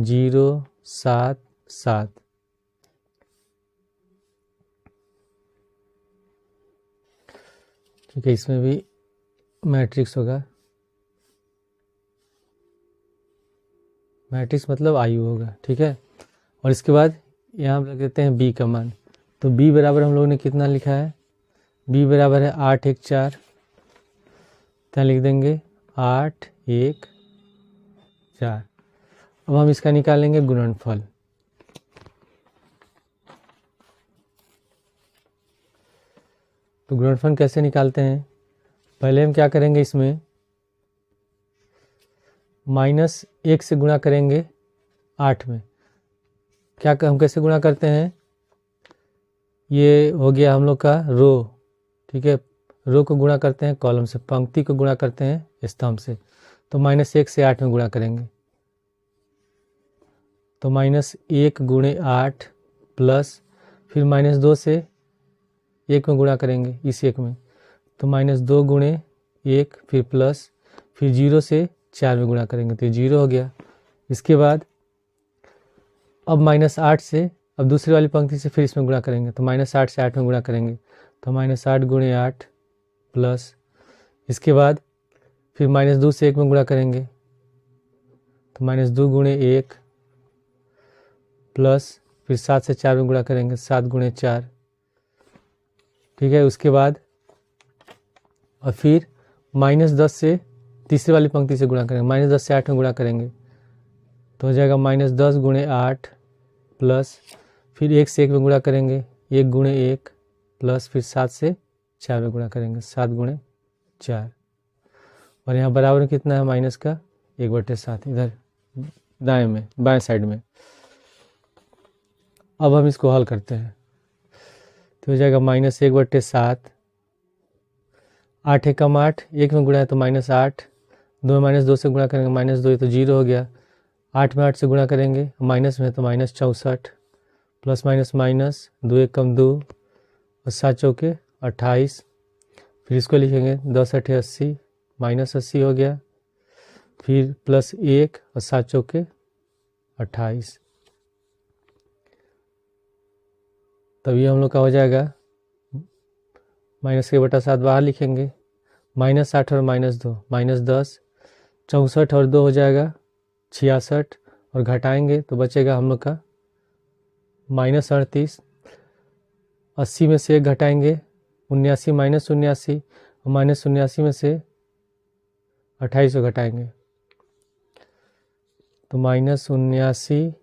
0 7 7। ठीक है, इसमें भी मैट्रिक्स होगा, मैट्रिक्स मतलब आयु होगा। ठीक है, और इसके बाद यहाँ रख देते हैं B का मान। तो B बराबर हम लोगों ने कितना लिखा है, B बराबर है 8 1 4, तो लिख देंगे 8 1 4। अब हम इसका निकालेंगे गुणनफल। तो गुणनफल कैसे निकालते हैं, पहले हम क्या करेंगे, इसमें -1 से गुणा करेंगे 8 में। क्या हम कैसे गुणा करते हैं, ये हो गया हम लोग का रो। ठीक है, रो को गुणा करते हैं कॉलम से, पंक्ति को गुणा करते हैं स्तंभ से। तो -1 से 8 में गुणा करेंगे। तो -1 गुणे 8 प्लस फिर -2 से 1 में गुणा करेंगे इस 1 में, तो -2 गुणे 1 फिर प्लस फिर 0 से 4 में गुणा करेंगे तो 0 हो गया। इसके बाद अब -8 से अब दूसरी वाली पंक्ति से फिर इसमें गुणा करेंगे तो -8 से 8 में गुणा करेंगे तो -8 गुणे 8 प्लस इसके बाद फिर -2 से 1 में गुणा करेंगे तो -2 गुणे 1 प्लस फिर 7 से 4 में गुणा करेंगे 7 गुणे 4, ठीक है। उसके बाद और फिर -10 से तीसरी वाली पंक्ति से गुणा करेंगे, -10 से 8 में गुणा करेंगे तो हो जाएगा -10 गुणे 8 प्लस फिर 1 से 1 में गुणा करेंगे 1 गुणे 1 प्लस फिर 7 से 4 में गुणा करेंगे 7 गुणे 4, और यहाँ बराबर कितना है माइनस का 1/7 इधर दाएं में बाएं साइड में। अब हम इसको हल करते हैं तो हो जाएगा -1/7, 8 एकम 8, 1 में गुणा है तो -8, 2 में -2 से गुणा करेंगे -2 तो 0 हो गया, 8 में 8 से गुणा करेंगे माइनस में तो -64 प्लस माइनस माइनस 2 एकम 2 और 7 चौके 28, फिर इसको लिखेंगे 10 8 80 -80 हो गया, फिर प्लस 1 और 7 चौके 28, तभी हम लोग का हो जाएगा -1/7 बाहर लिखेंगे -8 और -2 -10, 64 और 2 हो जाएगा 66 और घटाएंगे तो बचेगा हम लोग का -38, 80 में से 1 घटाएंगे 79 -79 और -79 में से 28 घटाएंगे तो -79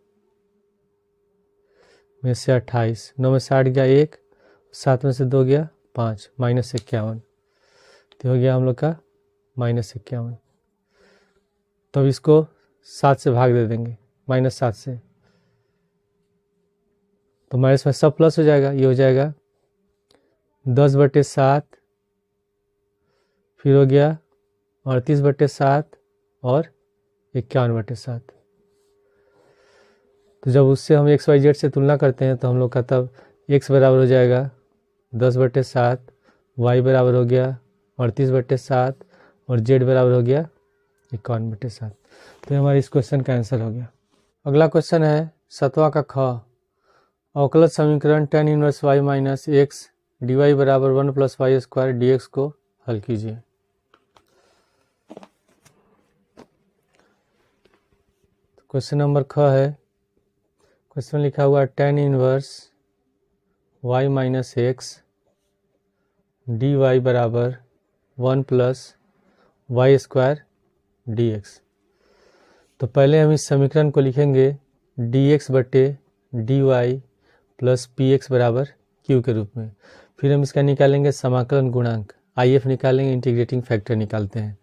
में से 28, 9 में से 8 गया 1, 7 में से 2 गया 5, -51, तो हो गया हम लोग का -51। तो अब इसको 7 से भाग दे देंगे -7 से, तो माइनस में सब प्लस हो जाएगा, ये हो जाएगा 10/7, फिर हो गया 38/7 और 51/7। तो जब उससे हम XYZ से तुलना करते हैं तो हम लोग का तब x बराबर हो जाएगा 10/7, y बराबर हो गया 38/7 और z बराबर हो गया 51/7। तो हमारे इस क्वेश्चन का आंसर हो गया। अगला क्वेश्चन है 7वां का ख, अवकलज समीकरण tan inverse y minus x dy बराबर 1 + y² dx को हल कीजिए। क्वेश्चन नंबर ख है, क्वेश्चन लिखा हुआ tan inverse y minus x dy बराबर 1 + y² dx। तो पहले हम इस समीकरण को लिखेंगे dx/dy प्लस px बराबर q के रूप में। फिर हम इसका निकालेंगे समाकलन गुणांक IF निकालेंगे, इंटीग्रेटिंग फैक्टर निकालते हैं।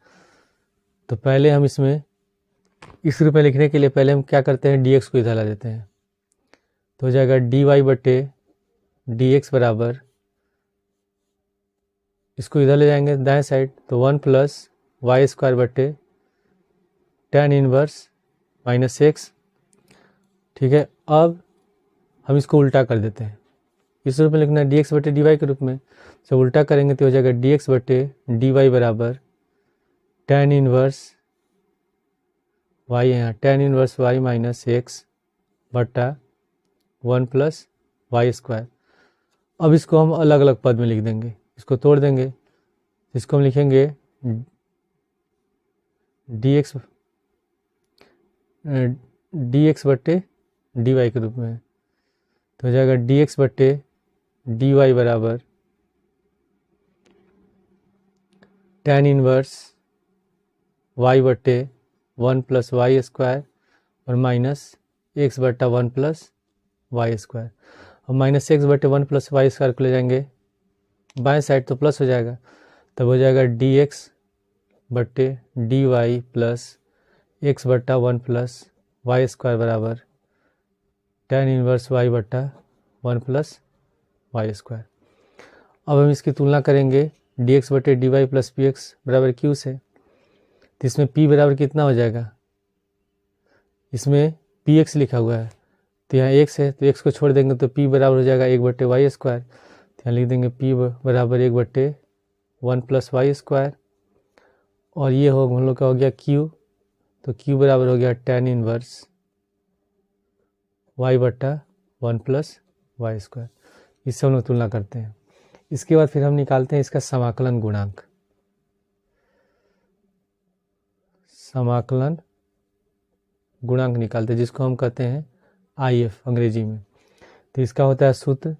तो पहले हम इसमें इस रूप में लिखने के लिए पहले हम क्या करते हैं, dx को इधर ला देते हैं तो हो जाएगा dy/dx बराबर, इसको इधर ले जाएंगे दाएं साइड तो 1 + y² tan inverse minus x, ठीक है। अब हम इसको उल्टा कर देते हैं, इस रूप में लिखना है dx/dy के रूप में, तो उल्टा करेंगे तो हो जाएगा dx/dy बराबर tan इनवर्स y, यहाँ tan inverse y minus x बट्टा 1 + y²। अब इसको हम अलग अलग पद में लिख देंगे, इसको तोड़ देंगे, इसको हम लिखेंगे dx/dy के रूप में, तो हो जाएगा dx/dy बराबर tan इनवर्स y/1 + y² और माइनस x/1 + y²। और -x/1 + y² को ले जाएंगे बाएं साइड तो प्लस हो जाएगा, तब हो जाएगा dx/dy प्लस x/1 + y² बराबर tan इनवर्स y/1 + y²। अब हम इसकी तुलना करेंगे dx/dy प्लस px बराबर q से, तो इसमें p बराबर कितना हो जाएगा, इसमें पी एक्स लिखा हुआ है, तो यहाँ एक्स है तो एक्स को छोड़ देंगे तो पी बराबर हो जाएगा 1/y²। तो यहाँ लिख देंगे पी बराबर 1/1 + y²। और ये हम लोग का हो गया क्यू, तो क्यू बराबर हो गया tan इनवर्स y/1 + y²। इससे हम लोग तुलना करते हैं। इसके बाद फिर हम निकालते हैं इसका समाकलन गुणांक। समाकलन गुणांक निकालते हैं जिसको हम कहते हैं IF अंग्रेजी में। तो इसका होता है सूत्र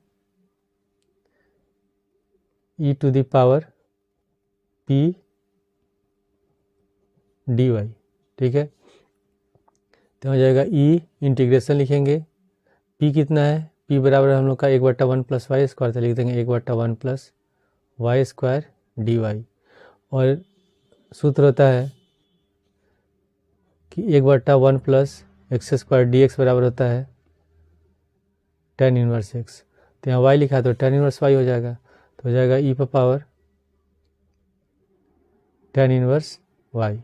e⁻p dy, ठीक है। तो हो जाएगा ई, इंटीग्रेशन लिखेंगे, p कितना है, p बराबर हम लोग का 1/1 + y², तो लिख देंगे 1/1 + y² dy। और सूत्र होता है कि 1/1 + x² dx बराबर होता है tan इनवर्स x। तो यहाँ y लिखा है तो tan इनवर्स y हो जाएगा, तो हो जाएगा e पर पावर tan इनवर्स y।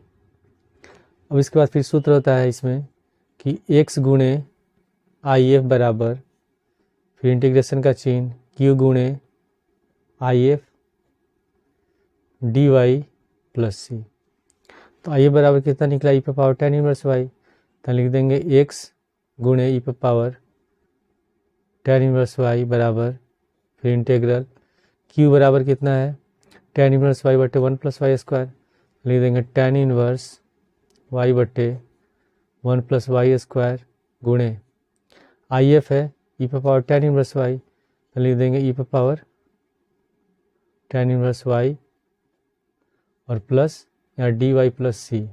अब इसके बाद फिर सूत्र होता है इसमें कि x गुणे IF बराबर, फिर इंटीग्रेशन का चिन्ह q गुणे IF dy + c। तो IF बराबर कितना निकला, e पर पावर tan इनवर्स y। तो लिख देंगे x गुणे e पर पावर tan इनवर्स y बराबर, फिर इंटीग्रल q बराबर कितना है tan इनवर्स y/1 + y²। लिख देंगे tan इनवर्स y/1 + y² गुणे IF है e पर पावर tan इनवर्स y, तो लिख देंगे e पर पावर tan इनवर्स y और प्लस यहाँ dy + c।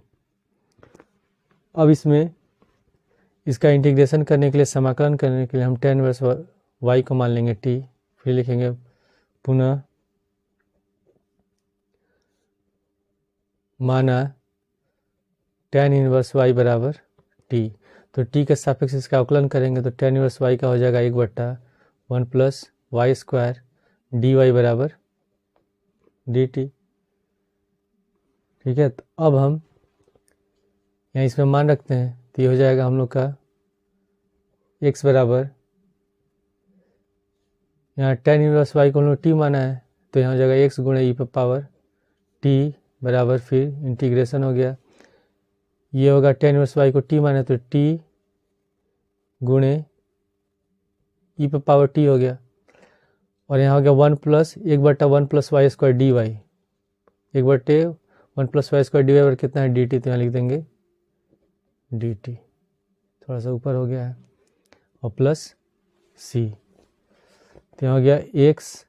अब इसमें इसका इंटीग्रेशन करने के लिए, समाकलन करने के लिए हम tan इनवर्स y को मान लेंगे t, फिर लिखेंगे पुनः माना tan इनवर्स y बराबर t। तो t के सापेक्ष इसका अवकलन करेंगे तो tan इनवर्स y का हो जाएगा 1/1 + y² dy बराबर dt, ठीक है। तो अब हम यहाँ इसमें मान रखते हैं, तो ये हो जाएगा हम लोग का x बराबर, यहाँ tan इनवर्स y को हम लोग t माना है, तो यहाँ हो जाएगा x गुणे e पर पावर t बराबर, फिर इंटीग्रेशन हो गया, ये होगा tan इनवर्स y को t माना है तो t गुणे e पर पावर t हो गया। और यहाँ हो गया 1 + 1/1 + y² dy, 1/1 + y² dy बराबर कितना है dt, तो यहाँ लिख देंगे dt, थोड़ा सा ऊपर हो गया है, और प्लस c। तो यहाँ हो गया x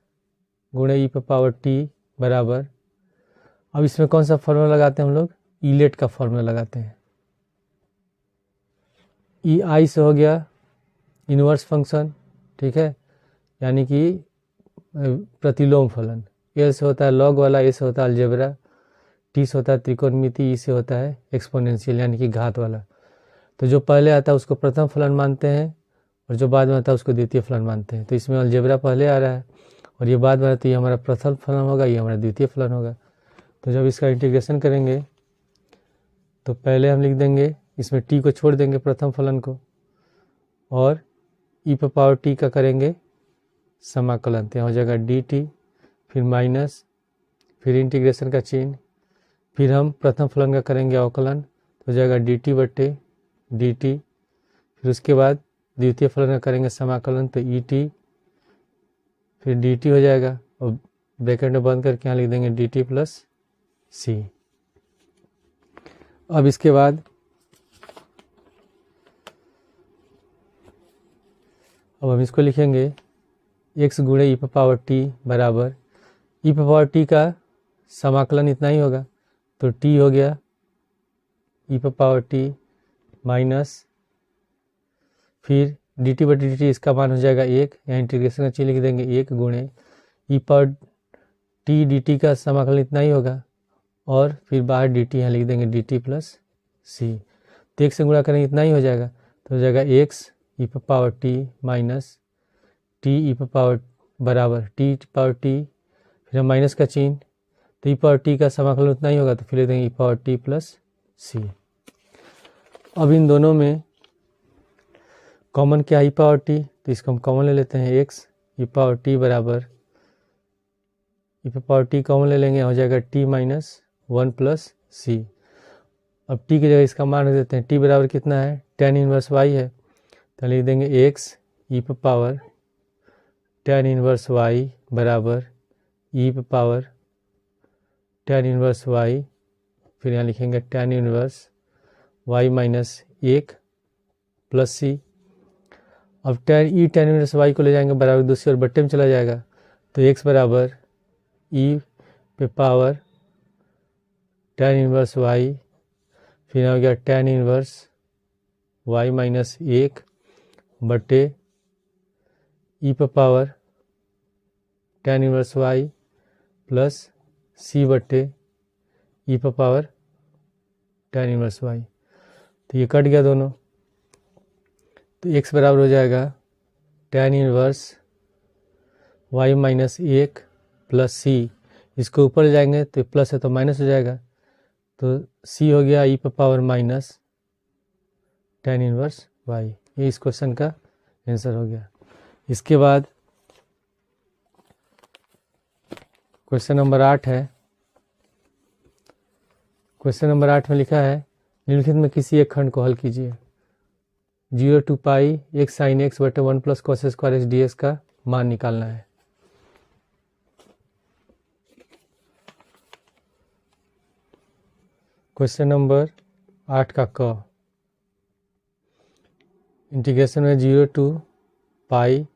गुणे e पर पावर t बराबर, अब इसमें कौन सा फॉर्मूला लगाते हैं हम लोग, ईलेट का फॉर्मूला लगाते हैं। ई आई से हो गया इनवर्स फंक्शन, ठीक है, यानी कि प्रतिलोम फलन। एल से होता है लॉग वाला, ए से होता है अलजेब्रा, टी से होता है त्रिकोणमिति, ई से होता है एक्सपोनेंशियल यानी कि घात वाला। तो जो पहले आता है उसको प्रथम फलन मानते हैं और जो बाद में आता है उसको द्वितीय फलन मानते हैं। तो इसमें अलजेब्रा पहले आ रहा है और ये बाद में, तो ये हमारा प्रथम फलन होगा, ये हमारा द्वितीय फलन होगा। तो जब इसका इंटीग्रेशन करेंगे तो पहले हम लिख देंगे, इसमें टी को छोड़ देंगे प्रथम फलन को, और ई पर पावर टी का करेंगे समाकलन, तो यहाँ हो जाएगा डी टी, फिर माइनस, फिर इंटीग्रेशन का चिन्ह, फिर हम प्रथम फलन का करेंगे अवकलन, तो हो जाएगा डी टी, फिर उसके बाद द्वितीय फलन का करेंगे समाकलन, तो ई टी, फिर डी टी हो जाएगा, और ब्रैकेट में बंद करके यहाँ लिख देंगे डी टी + सी। अब इसके बाद अब हम इसको लिखेंगे x गुणे ई पर पावर टी बराबर, ई पर पावर टी का समाकलन इतना ही होगा, तो t हो गया ई पर पावर टी माइनस, फिर dt/dt इसका मान हो जाएगा 1, यहाँ इंटीग्रेशन का चिन्ह लिख देंगे 1 गुणे ई पर टी dt का समाकलन इतना ही होगा, और फिर बाहर dt यहाँ लिख देंगे dt + c। तो 1 से गुणा करेंगे इतना ही हो जाएगा, तो हो जाएगा x ई पर power T minus T E पर पावर बराबर टी पावर टी, फिर हम माइनस का चिन्ह, तो ई पावर टी का समाकलन उतना ही होगा, तो फिर लिख देंगे ई पावर टी + c। अब इन दोनों में कॉमन क्या ई पावर टी, तो इसको हम कॉमन ले लेते हैं एक्स ई पावर टी बराबर ई पावर टी कॉमन ले लेंगे, हो जाएगा टी माइनस 1 प्लस सी। अब टी की जगह इसका मान रख देते हैं, टी बराबर कितना है, tan इनवर्स वाई है, तो लिख देंगे x e power tan inverse y बराबर e power tan inverse y, फिर यहाँ लिखेंगे tan inverse y minus 1 plus c. अब tan इनवर्स वाई को ले जाएंगे बराबर दूसरी और बट्टे में चला जाएगा, तो x बराबर ई पे पावर tan इनवर्स वाई, फिर हो गया tan इनवर्स वाई माइनस 1 बट्टे ई पे power tan inverse y plus c बट्टे ई पे पावर tan इनवर्स वाई। तो ये कट गया दोनों, तो x बराबर हो जाएगा tan inverse y minus 1 plus c, इसको ऊपर ले जाएंगे तो प्लस है तो माइनस हो जाएगा, तो c हो गया ई पे power minus tan inverse y। ये इस क्वेश्चन का आंसर हो गया। इसके बाद क्वेश्चन नंबर 8 है। क्वेश्चन नंबर 8 में लिखा है निम्नलिखित में किसी एक खंड को हल कीजिए। 0 to pi x sine x बटे 1 plus cos square x d x का मान निकालना है। क्वेश्चन नंबर 8 का क, इंटीग्रेशन में 0 टू पाई,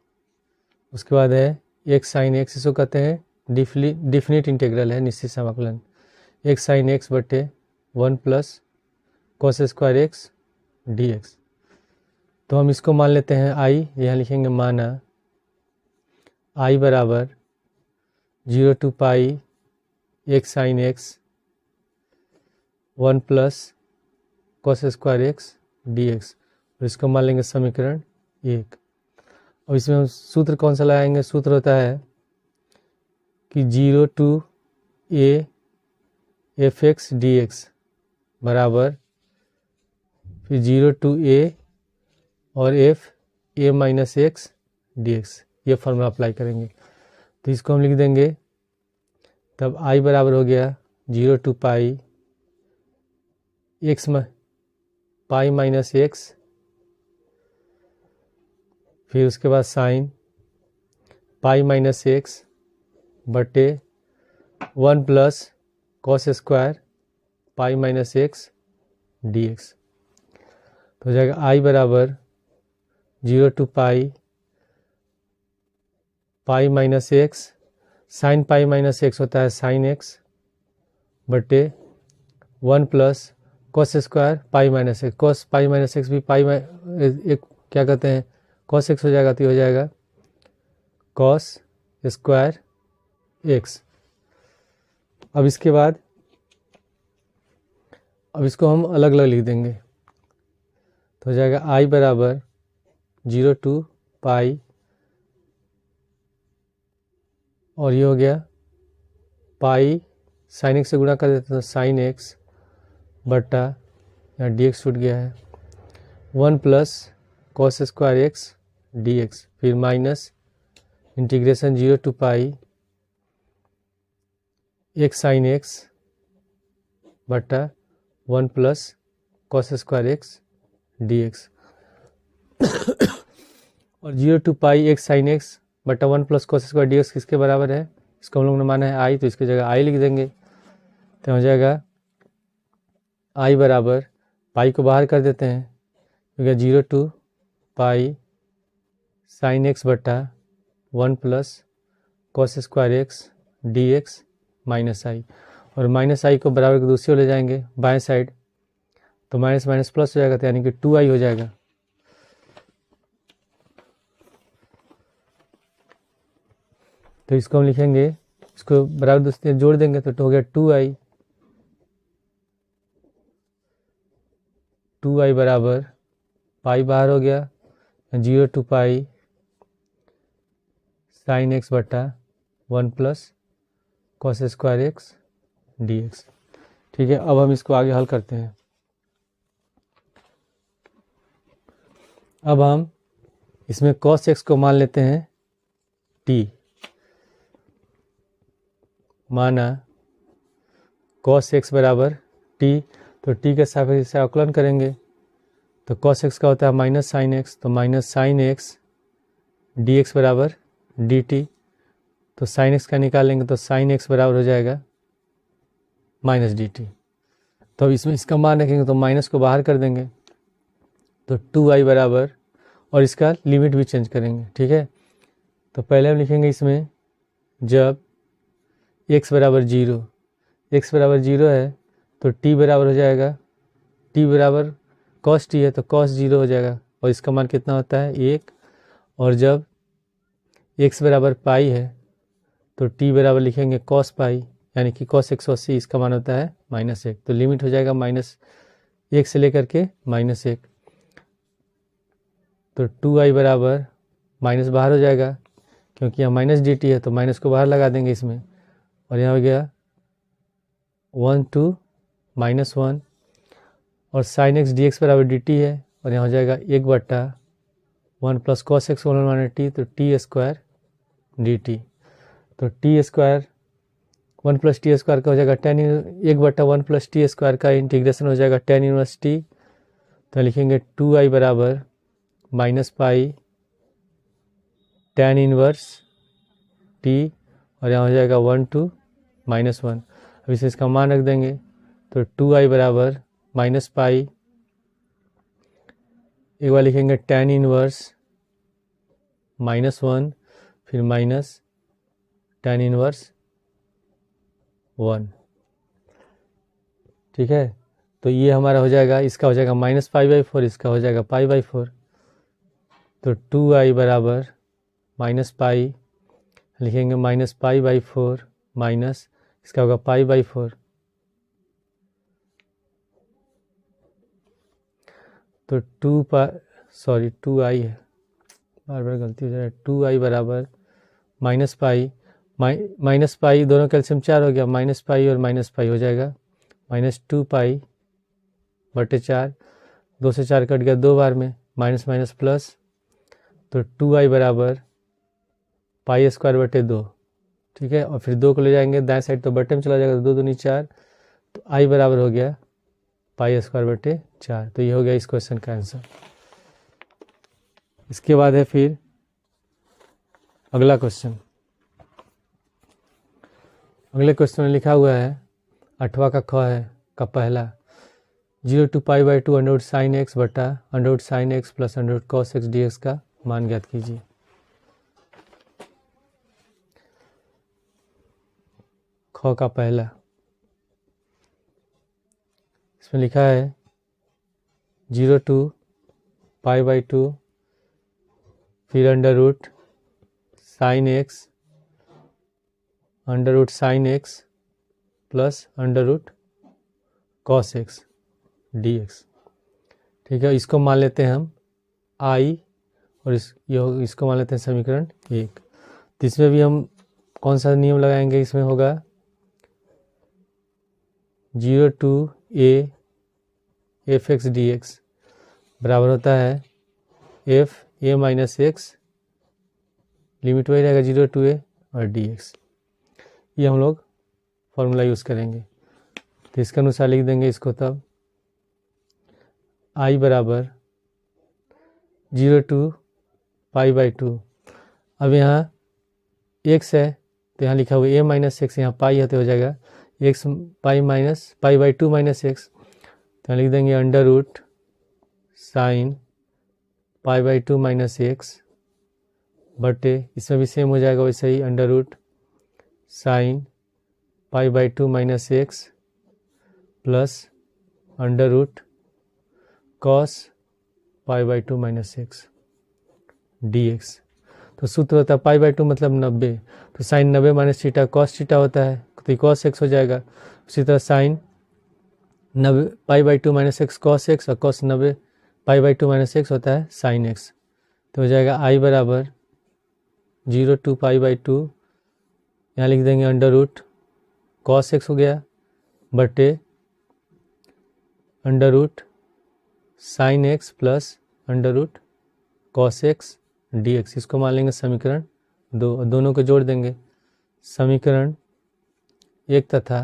उसके बाद है एक्स साइन एक्स, इसको कहते हैं डिफिनिट इंटीग्रल है, निश्चित समाकलन, एक्स साइन एक्स बटे 1 plus cos square x d x. तो हम इसको मान लेते हैं आई, यहाँ लिखेंगे माना आई बराबर 0 to pi x sine x 1 plus cos square x d x, और इसको मान लेंगे समीकरण 1। और इसमें हम सूत्र कौन सा लगाएंगे, सूत्र होता है कि 0 to A F x d x बराबर फिर 0 टू ए और F A minus x d x, ये फॉर्मूला अप्लाई करेंगे। तो इसको हम लिख देंगे, तब आई बराबर हो गया 0 to pi x pi minus x, फिर उसके बाद साइन पाई माइनस एक्स बटे 1 plus cos square pi minus x d x. तो हो जाएगा आई बराबर 0 to pi pi minus x, sine pi minus x होता है साइन एक्स बटे 1 plus cos square pi minus x, cos pi minus x भी pi एक क्या कहते हैं कॉस एक्स हो जाएगा, तो हो जाएगा कॉस स्क्वायर एक्स। अब इसके बाद अब इसको हम अलग अलग लिख देंगे, तो हो जाएगा आई बराबर 0 टू पाई, और ये हो गया पाई साइन एक्स से गुणा कर देते हैं तो साइन एक्स बटा यहाँ डी एक्स छूट गया है 1 plus cos square x d x, फिर minus integration 0 to pi x sine x बटा 1 plus cos square x d x, और 0 to pi x sine x बटा 1 plus cos square d x किसके बराबर है, इसको हम लोग ने माना है आई, तो इसकी जगह आई लिख देंगे। तो हो जाएगा आई बराबर, पाई को बाहर कर देते हैं, क्योंकि 0 टू पाई साइन एक्स बटा 1 plus cos square x d x minus i, और माइनस आई को बराबर के दूसरी ओर ले जाएंगे बाएं साइड, तो माइनस माइनस प्लस हो जाएगा, तो यानी कि 2i हो जाएगा। तो इसको हम लिखेंगे, इसको बराबर दूसरी जोड़ देंगे तो हो गया 2i बराबर पाई बाहर हो गया 0 टू पाई साइन एक्स बटा 1 plus cos square x d x. ठीक है, अब हम इसको आगे हल करते हैं। अब हम इसमें cos x को मान लेते हैं t, माना cos x बराबर t, तो t के सापेक्ष से अवकलन करेंगे तो cos x का होता है माइनस साइन एक्स, तो minus sign x d x बराबर डी टी, तो साइन एक्स का निकालेंगे तो साइन एक्स बराबर हो जाएगा माइनस डी टी। तो इसमें इसका मान रखेंगे तो माइनस को बाहर कर देंगे तो 2i बराबर, और इसका लिमिट भी चेंज करेंगे, ठीक है। तो पहले हम लिखेंगे इसमें जब x बराबर 0, x बराबर 0 है तो t बराबर हो जाएगा, t बराबर cos t है तो cos 0 हो जाएगा, और इसका मान कितना होता है 1। और जब x बराबर पाई है तो t बराबर लिखेंगे cos पाई, यानी कि cos 180, इसका मान होता है -1, तो लिमिट हो जाएगा -1 से लेकर के -1। तो 2i बराबर माइनस बाहर हो जाएगा क्योंकि यहाँ माइनस डी टी है तो माइनस को बाहर लगा देंगे इसमें, और यहाँ हो गया 1 to -1, और साइन एक्स डी एक्स बराबर डी टी है, और यहाँ हो जाएगा 1/1 plus cos x whole t, तो टी स्क्वायर डी टी, तो t square 1 plus t square का हो जाएगा 1/1 प्लस टी स्क्वायर का इंटीग्रेशन हो जाएगा tan इनवर्स टी, तो लिखेंगे 2i बराबर minus pi tan inverse t, और यहाँ हो जाएगा 1 to -1। अब इसे इसका मान रख देंगे तो 2i बराबर माइनस पाई, एक बार लिखेंगे tan इनवर्स -1, फिर माइनस tan इनवर्स 1, ठीक है। तो ये हमारा हो जाएगा, इसका हो जाएगा -π/4, इसका हो जाएगा π/4, तो 2i बराबर माइनस पाई, लिखेंगे -π/4 माइनस, इसका होगा π/4, तो 2i है, बार बार गलती हो जाए, 2i बराबर माइनस पाई दोनों कैल्शियम 4 हो गया, माइनस पाई और माइनस पाई हो जाएगा -2π/4, 2 से 4 कट गया 2 बार में, माइनस माइनस प्लस, तो 2i बराबर π²/2, ठीक है। और फिर 2 को ले जाएंगे दाएं साइड तो बटे में चला जाएगा, तो 2 दूनी 4, तो i बराबर हो गया π²/4। तो ये हो गया इस क्वेश्चन का आंसर। इसके बाद है फिर अगला क्वेश्चन। अगले क्वेश्चन में लिखा हुआ है 8वां का ख है का पहला, 0 to π/2 under root sine x बटा under root sine x plus under root cos x d x का मान ज्ञात कीजिए। ख का पहला, इसमें लिखा है 0 to π/2, फिर under root sine x under root sine x plus under root cos x d x, ठीक है। इसको मान लेते हैं हम आई, और इसको मान लेते हैं समीकरण 1। तो इसमें भी हम कौन सा नियम लगाएंगे, इसमें होगा 0 to a F x d x बराबर होता है F A minus x, limit वही रहेगा 0 to a और डी एक्स। ये हम लोग फॉर्मूला यूज़ करेंगे, तो इसके अनुसार लिख देंगे इसको। तब आई बराबर 0 to π/2, अब यहाँ x है तो यहाँ लिखा हुआ a माइनस एक्स, यहाँ पाई है तो हो जाएगा x π/2 माइनस एक्स, तो यहाँ लिख देंगे under root sine π/2 minus x बटे, इसमें भी सेम हो जाएगा वैसे ही, under root sine π/2 minus x plus under root cos π/2 minus x d x. तो सूत्र होता है π/2 मतलब 90, तो sine 90 minus theta cos theta होता है, तो कॉस एक्स हो जाएगा। उसी तरह sine 90 π/2 minus x cos x, और कॉस 90 π/2 माइनस एक्स होता है साइन एक्स, तो हो जाएगा आई बराबर 0 to π/2, यहाँ लिख देंगे अंडर रूट कॉस एक्स हो गया बटे under root sine x plus under root cos x dx। इसको मान लेंगे समीकरण 2 और दोनों को जोड़ देंगे। समीकरण 1 तथा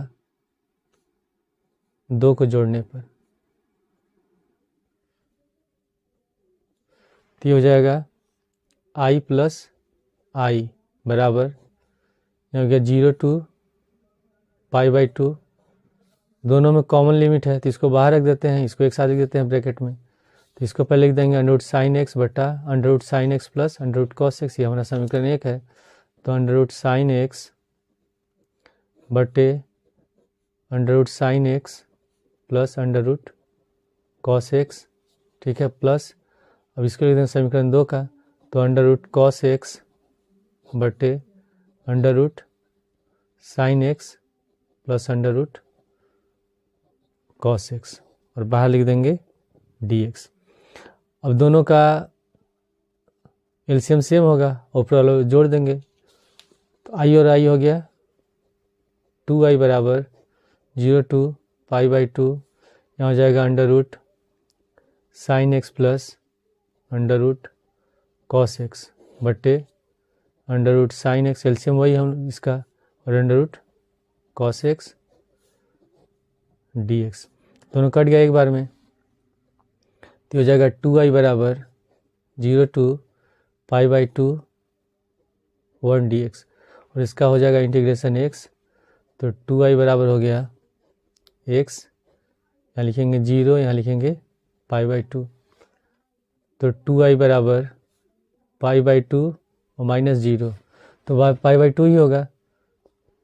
2 को जोड़ने पर तो ये हो जाएगा i प्लस आई बराबर ये हो गया 0 टू π/2। दोनों में कॉमन लिमिट है तो इसको बाहर रख देते हैं, इसको एक साथ लिख देते हैं ब्रैकेट में। तो इसको पहले लिख देंगे अंडर रूट साइन एक्स बटा under root sine x plus under root cos x. ये हमारा समीकरण 1 है। तो अंडर रूट साइन एक्स बटे under root sine x plus under root cos x, ठीक है, प्लस अब इसको लिख देंगे समीकरण 2 का। तो अंडर रूट कॉस एक्स बटे under root sine x plus under root cos x और बाहर लिख देंगे dx। अब दोनों का एलसीएम सेम होगा, ऊपर वाला जोड़ देंगे। तो आई और आई हो गया 2i बराबर 0 टू π/2। यहाँ हो जाएगा under root sine x plus under root cos x बटे under root sine x, LCM वही हम इसका, और under root cos x dx। दोनों कट गया एक बार में तो हो जाएगा 2i बराबर 0 टू π/2 1 dx और इसका हो जाएगा इंटीग्रेशन x। तो 2i बराबर हो गया x, यहाँ लिखेंगे 0, यहाँ लिखेंगे π/2। तो 2i बराबर π/2 और माइनस 0 तो π/2 ही होगा।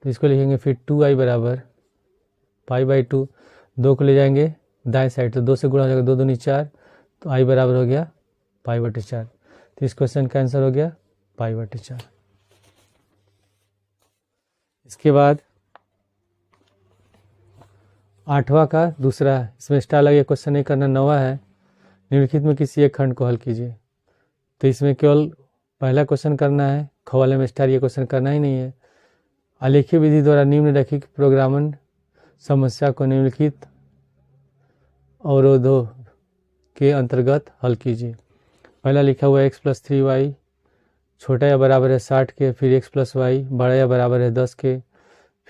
तो इसको लिखेंगे फिर 2i बराबर π/2, 2 को ले जाएंगे दाएं साइड तो 2 से गुणा हो जाएगा, 2 दूनी 4, तो i बराबर हो गया π/4। तो इस क्वेश्चन का आंसर हो गया π/4। इसके बाद 8वां का दूसरा, इसमें स्टार लगे क्वेश्चन नहीं करना, 9वां है निम्नलिखित में किसी एक खंड को हल कीजिए। तो इसमें केवल पहला क्वेश्चन करना है, ख वाले में स्टार ये क्वेश्चन करना ही नहीं है। आलेखीय विधि द्वारा निम्नलिखित प्रोग्रामन समस्या को निम्नलिखित अवरोधों के अंतर्गत हल कीजिए। पहला लिखा हुआ x प्लस 3y छोटा या बराबर है 60 के, फिर x प्लस y बड़ा या बराबर है 10 के,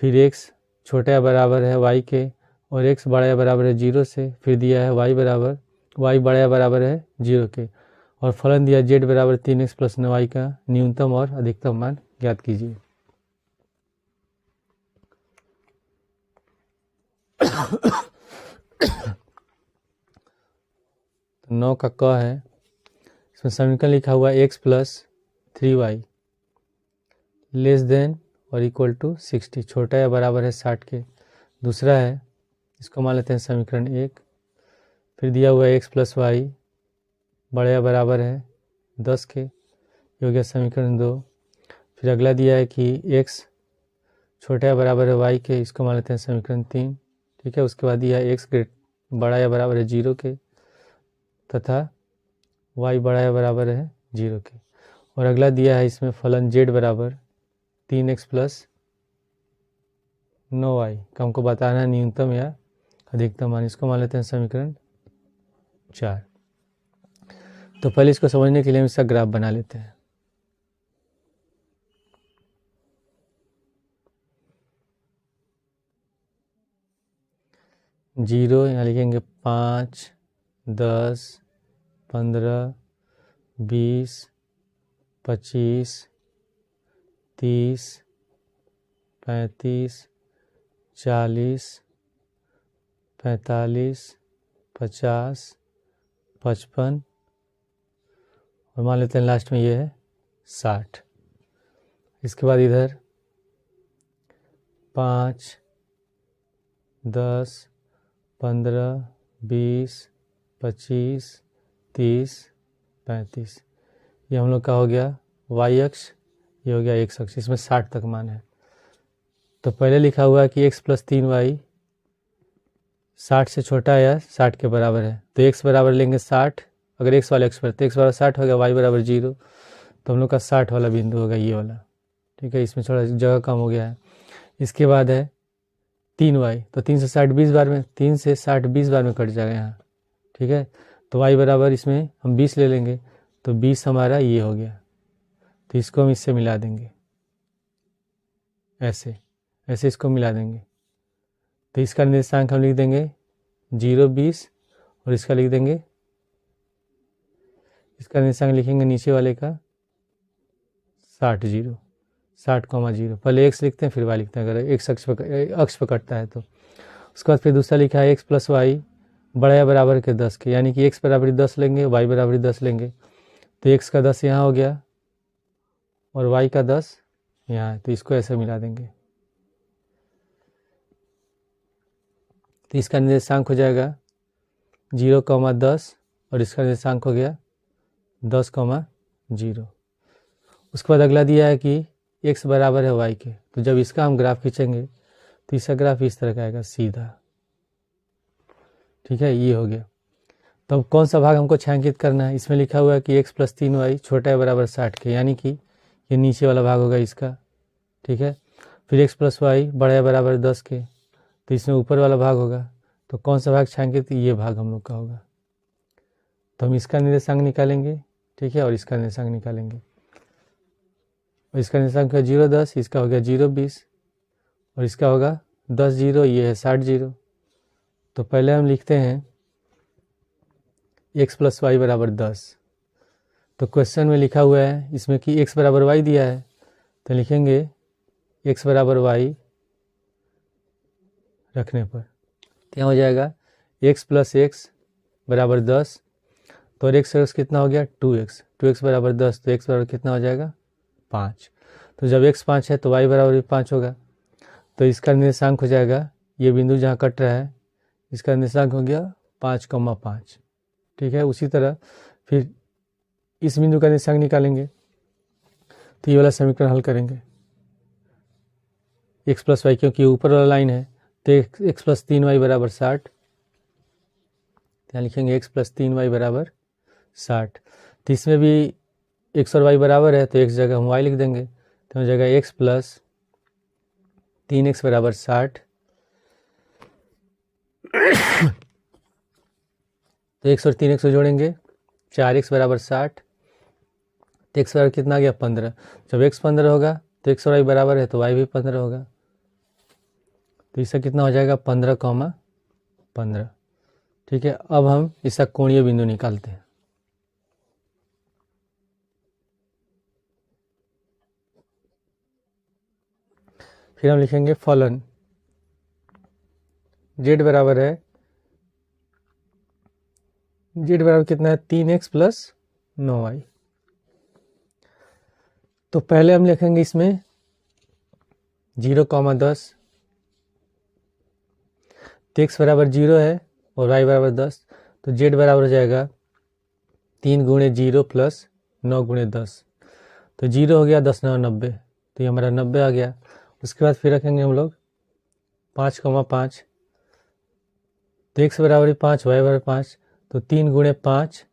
फिर x छोटा या बराबर है y के और x बड़ा या बराबर है 0 से, फिर दिया है y बड़ा या बराबर है 0 के और फलन दिया z बराबर 3x प्लस 9y का न्यूनतम और अधिकतम मान ज्ञात कीजिए। तो 9 का क है, इसमें समीकरण लिखा हुआ x plus 3y less than और इक्वल टू 60 छोटा या बराबर है 60 के। दूसरा है, इसको मान लेते हैं समीकरण 1। फिर दिया हुआ है x प्लस वाई बड़ा या बराबर है 10 के, ये हो गया समीकरण 2। फिर अगला दिया है कि x छोटा या बराबर है y के, इसको मान लेते हैं समीकरण 3, ठीक है। उसके बाद दिया है x बड़ा या बराबर है 0 के तथा y बड़ा या बराबर है 0 के, और अगला दिया है इसमें फलन z बराबर 3x प्लस 9y का हमको बताना है न्यूनतम या अधिकतम मान। इसको मान लेते हैं समीकरण 4। तो पहले इसको समझने के लिए हम इसका ग्राफ बना लेते हैं। जीरो यहाँ लिखेंगे 5, 10, 15, 20, 25, 30, 35, 40, 45, 50, 55 और मान लेते हैं लास्ट में ये है 60। इसके बाद इधर 5, 10, 15, 20, 25, 30, 35 ये हम लोग का हो गया y अक्ष, ये हो गया x अक्ष। इसमें 60 तक मान है। तो पहले लिखा हुआ है कि x प्लस 3y 60 से छोटा या 60 के बराबर है, तो x बराबर लेंगे 60, अगर x वाले अक्ष पर तो x बराबर 60 हो गया, y बराबर 0, तो हम लोग का 60 वाला बिंदु होगा ये वाला, ठीक है। इसमें थोड़ा जगह कम हो गया है। इसके बाद है 3y, तो 3 से 60 20 बार में, 3 से 60 20 बार में कट जाएगा यहाँ, ठीक है। तो y बराबर इसमें हम 20 ले लेंगे, तो 20 हमारा ये हो गया, तो इसको हम इससे मिला देंगे, ऐसे ऐसे इसको मिला देंगे। तो इसका निर्देशांक हम लिख देंगे 0 20 और इसका लिख देंगे, इसका निर्देशांक लिखेंगे नीचे वाले का 60 0 60,0। पहले x लिखते हैं फिर y लिखते हैं, अगर x अक्ष पर कटता है तो। उसके बाद फिर दूसरा लिखा है x प्लस वाई बड़ा या बराबर के 10 के, यानी कि x बराबरी 10 लेंगे, y बराबरी 10 लेंगे। तो x का 10 यहाँ हो गया और y का 10 यहाँ है, तो इसको ऐसे मिला देंगे। तो इसका निर्देशांक हो जाएगा 0,10 और इसका निर्देशांक हो गया 10,0। उसके बाद अगला दिया है कि x बराबर है y के, तो जब इसका हम ग्राफ खींचेंगे तो इसका ग्राफ इस तरह का आएगा सीधा। ठीक है, ये हो गया। तो अब कौन सा भाग हमको छायांकित करना है? इसमें लिखा हुआ है कि x प्लस 3y छोटा है बराबर 60 के, यानी कि ये नीचे वाला भाग होगा इसका। ठीक है, फिर x प्लस वाई बड़ा है बराबर 10 के, तो इसमें ऊपर वाला भाग होगा। तो कौन सा भाग छायांकित? ये भाग हम लोग का होगा। तो हम इसका निर्देशांक निकालेंगे, ठीक है, और इसका निर्देशांक निकालेंगे। और इसका निर्देशांक है 0 10, इसका हो गया 0 20 और इसका होगा 10 0, ये है 60 0। तो पहले हम लिखते हैं x प्लस वाई बराबर 10। तो क्वेश्चन में लिखा हुआ है इसमें कि x बराबर वाई दिया है, तो लिखेंगे x बराबर वाई रखने पर क्या हो जाएगा x प्लस एक्स बराबर 10। तो x कितना हो गया 2x बराबर 10, तो x बराबर कितना हो जाएगा 5। तो जब x 5 है तो y बराबर 5 होगा। तो इसका निर्देशांक हो जाएगा, ये बिंदु जहाँ कट रहा है इसका निर्देशांक हो गया 5,5। ठीक है, उसी तरह फिर इस बिंदु का निर्देशांक निकालेंगे। तो ये वाला समीकरण हल करेंगे x प्लस वाई, क्योंकि ऊपर वाला लाइन है तो x प्लस 3y बराबर 60। यहाँ लिखेंगे x प्लस 3y बराबर 60। तो इसमें भी x और y बराबर है तो x जगह हम y लिख देंगे, तो हो जाएगा x प्लस 3x बराबर 60। तो x और 3x को जोड़ेंगे 4x बराबर 60। तो x बराबर कितना आ गया 15। जब x 15 होगा तो x और y बराबर है तो y भी 15 होगा। तो इसका कितना हो जाएगा 15,15। ठीक है, अब हम इसका कोणीय बिंदु निकालते हैं। फिर हम लिखेंगे फलन z बराबर है, z बराबर कितना है 3x प्लस 9y। तो पहले हम लिखेंगे इसमें 0,10, तो x बराबर 0 है और y बराबर 10, तो z बराबर हो जाएगा 3 गुणे 0 प्लस 9 गुणे 10। तो 0 हो गया 10 9 90, तो ये हमारा 90 आ गया। उसके बाद फिर रखेंगे हम लोग 5,5, तो x बराबर 5 y बराबर 5, तो 3 गुणे 5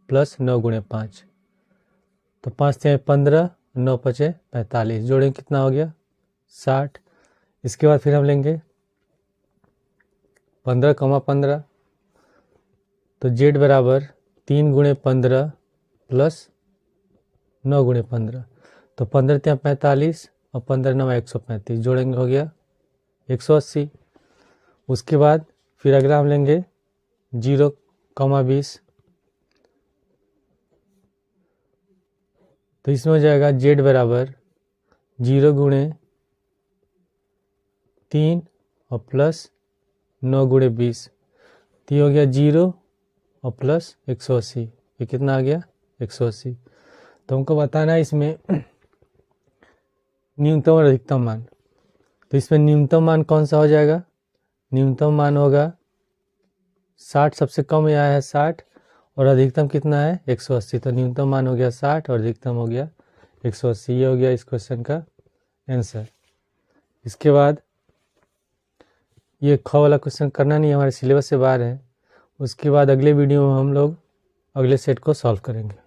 प्लस 9 गुणे 5, तो 5 से 15 9 5 45, जोड़ेंगे कितना हो गया 60। इसके बाद फिर हम लेंगे 15,15, तो z बराबर 3 गुणे 15 प्लस 9 गुणे 15, तो 15 से 45 और 15 9 135, जोड़ेंगे हो गया 180। उसके बाद फिर अगला हम लेंगे 0,20, तो इसमें हो जाएगा z बराबर 0 गुणे 3 और प्लस 9 गुणे 20, तो ये हो गया 0 और प्लस 180, ये कितना आ गया 180। तो हमको बताना है इसमें न्यूनतम और अधिकतम मान। तो इसमें न्यूनतम मान कौन सा हो जाएगा? न्यूनतम मान होगा 60, सबसे कम यहाँ है 60 और अधिकतम कितना है 180। तो न्यूनतम मान हो गया 60 और अधिकतम हो गया 180। ये हो गया इस क्वेश्चन का आंसर। इसके बाद ये ख वाला क्वेश्चन करना नहीं, हमारे सिलेबस से बाहर है। उसके बाद अगले वीडियो में हम लोग अगले सेट को सॉल्व करेंगे।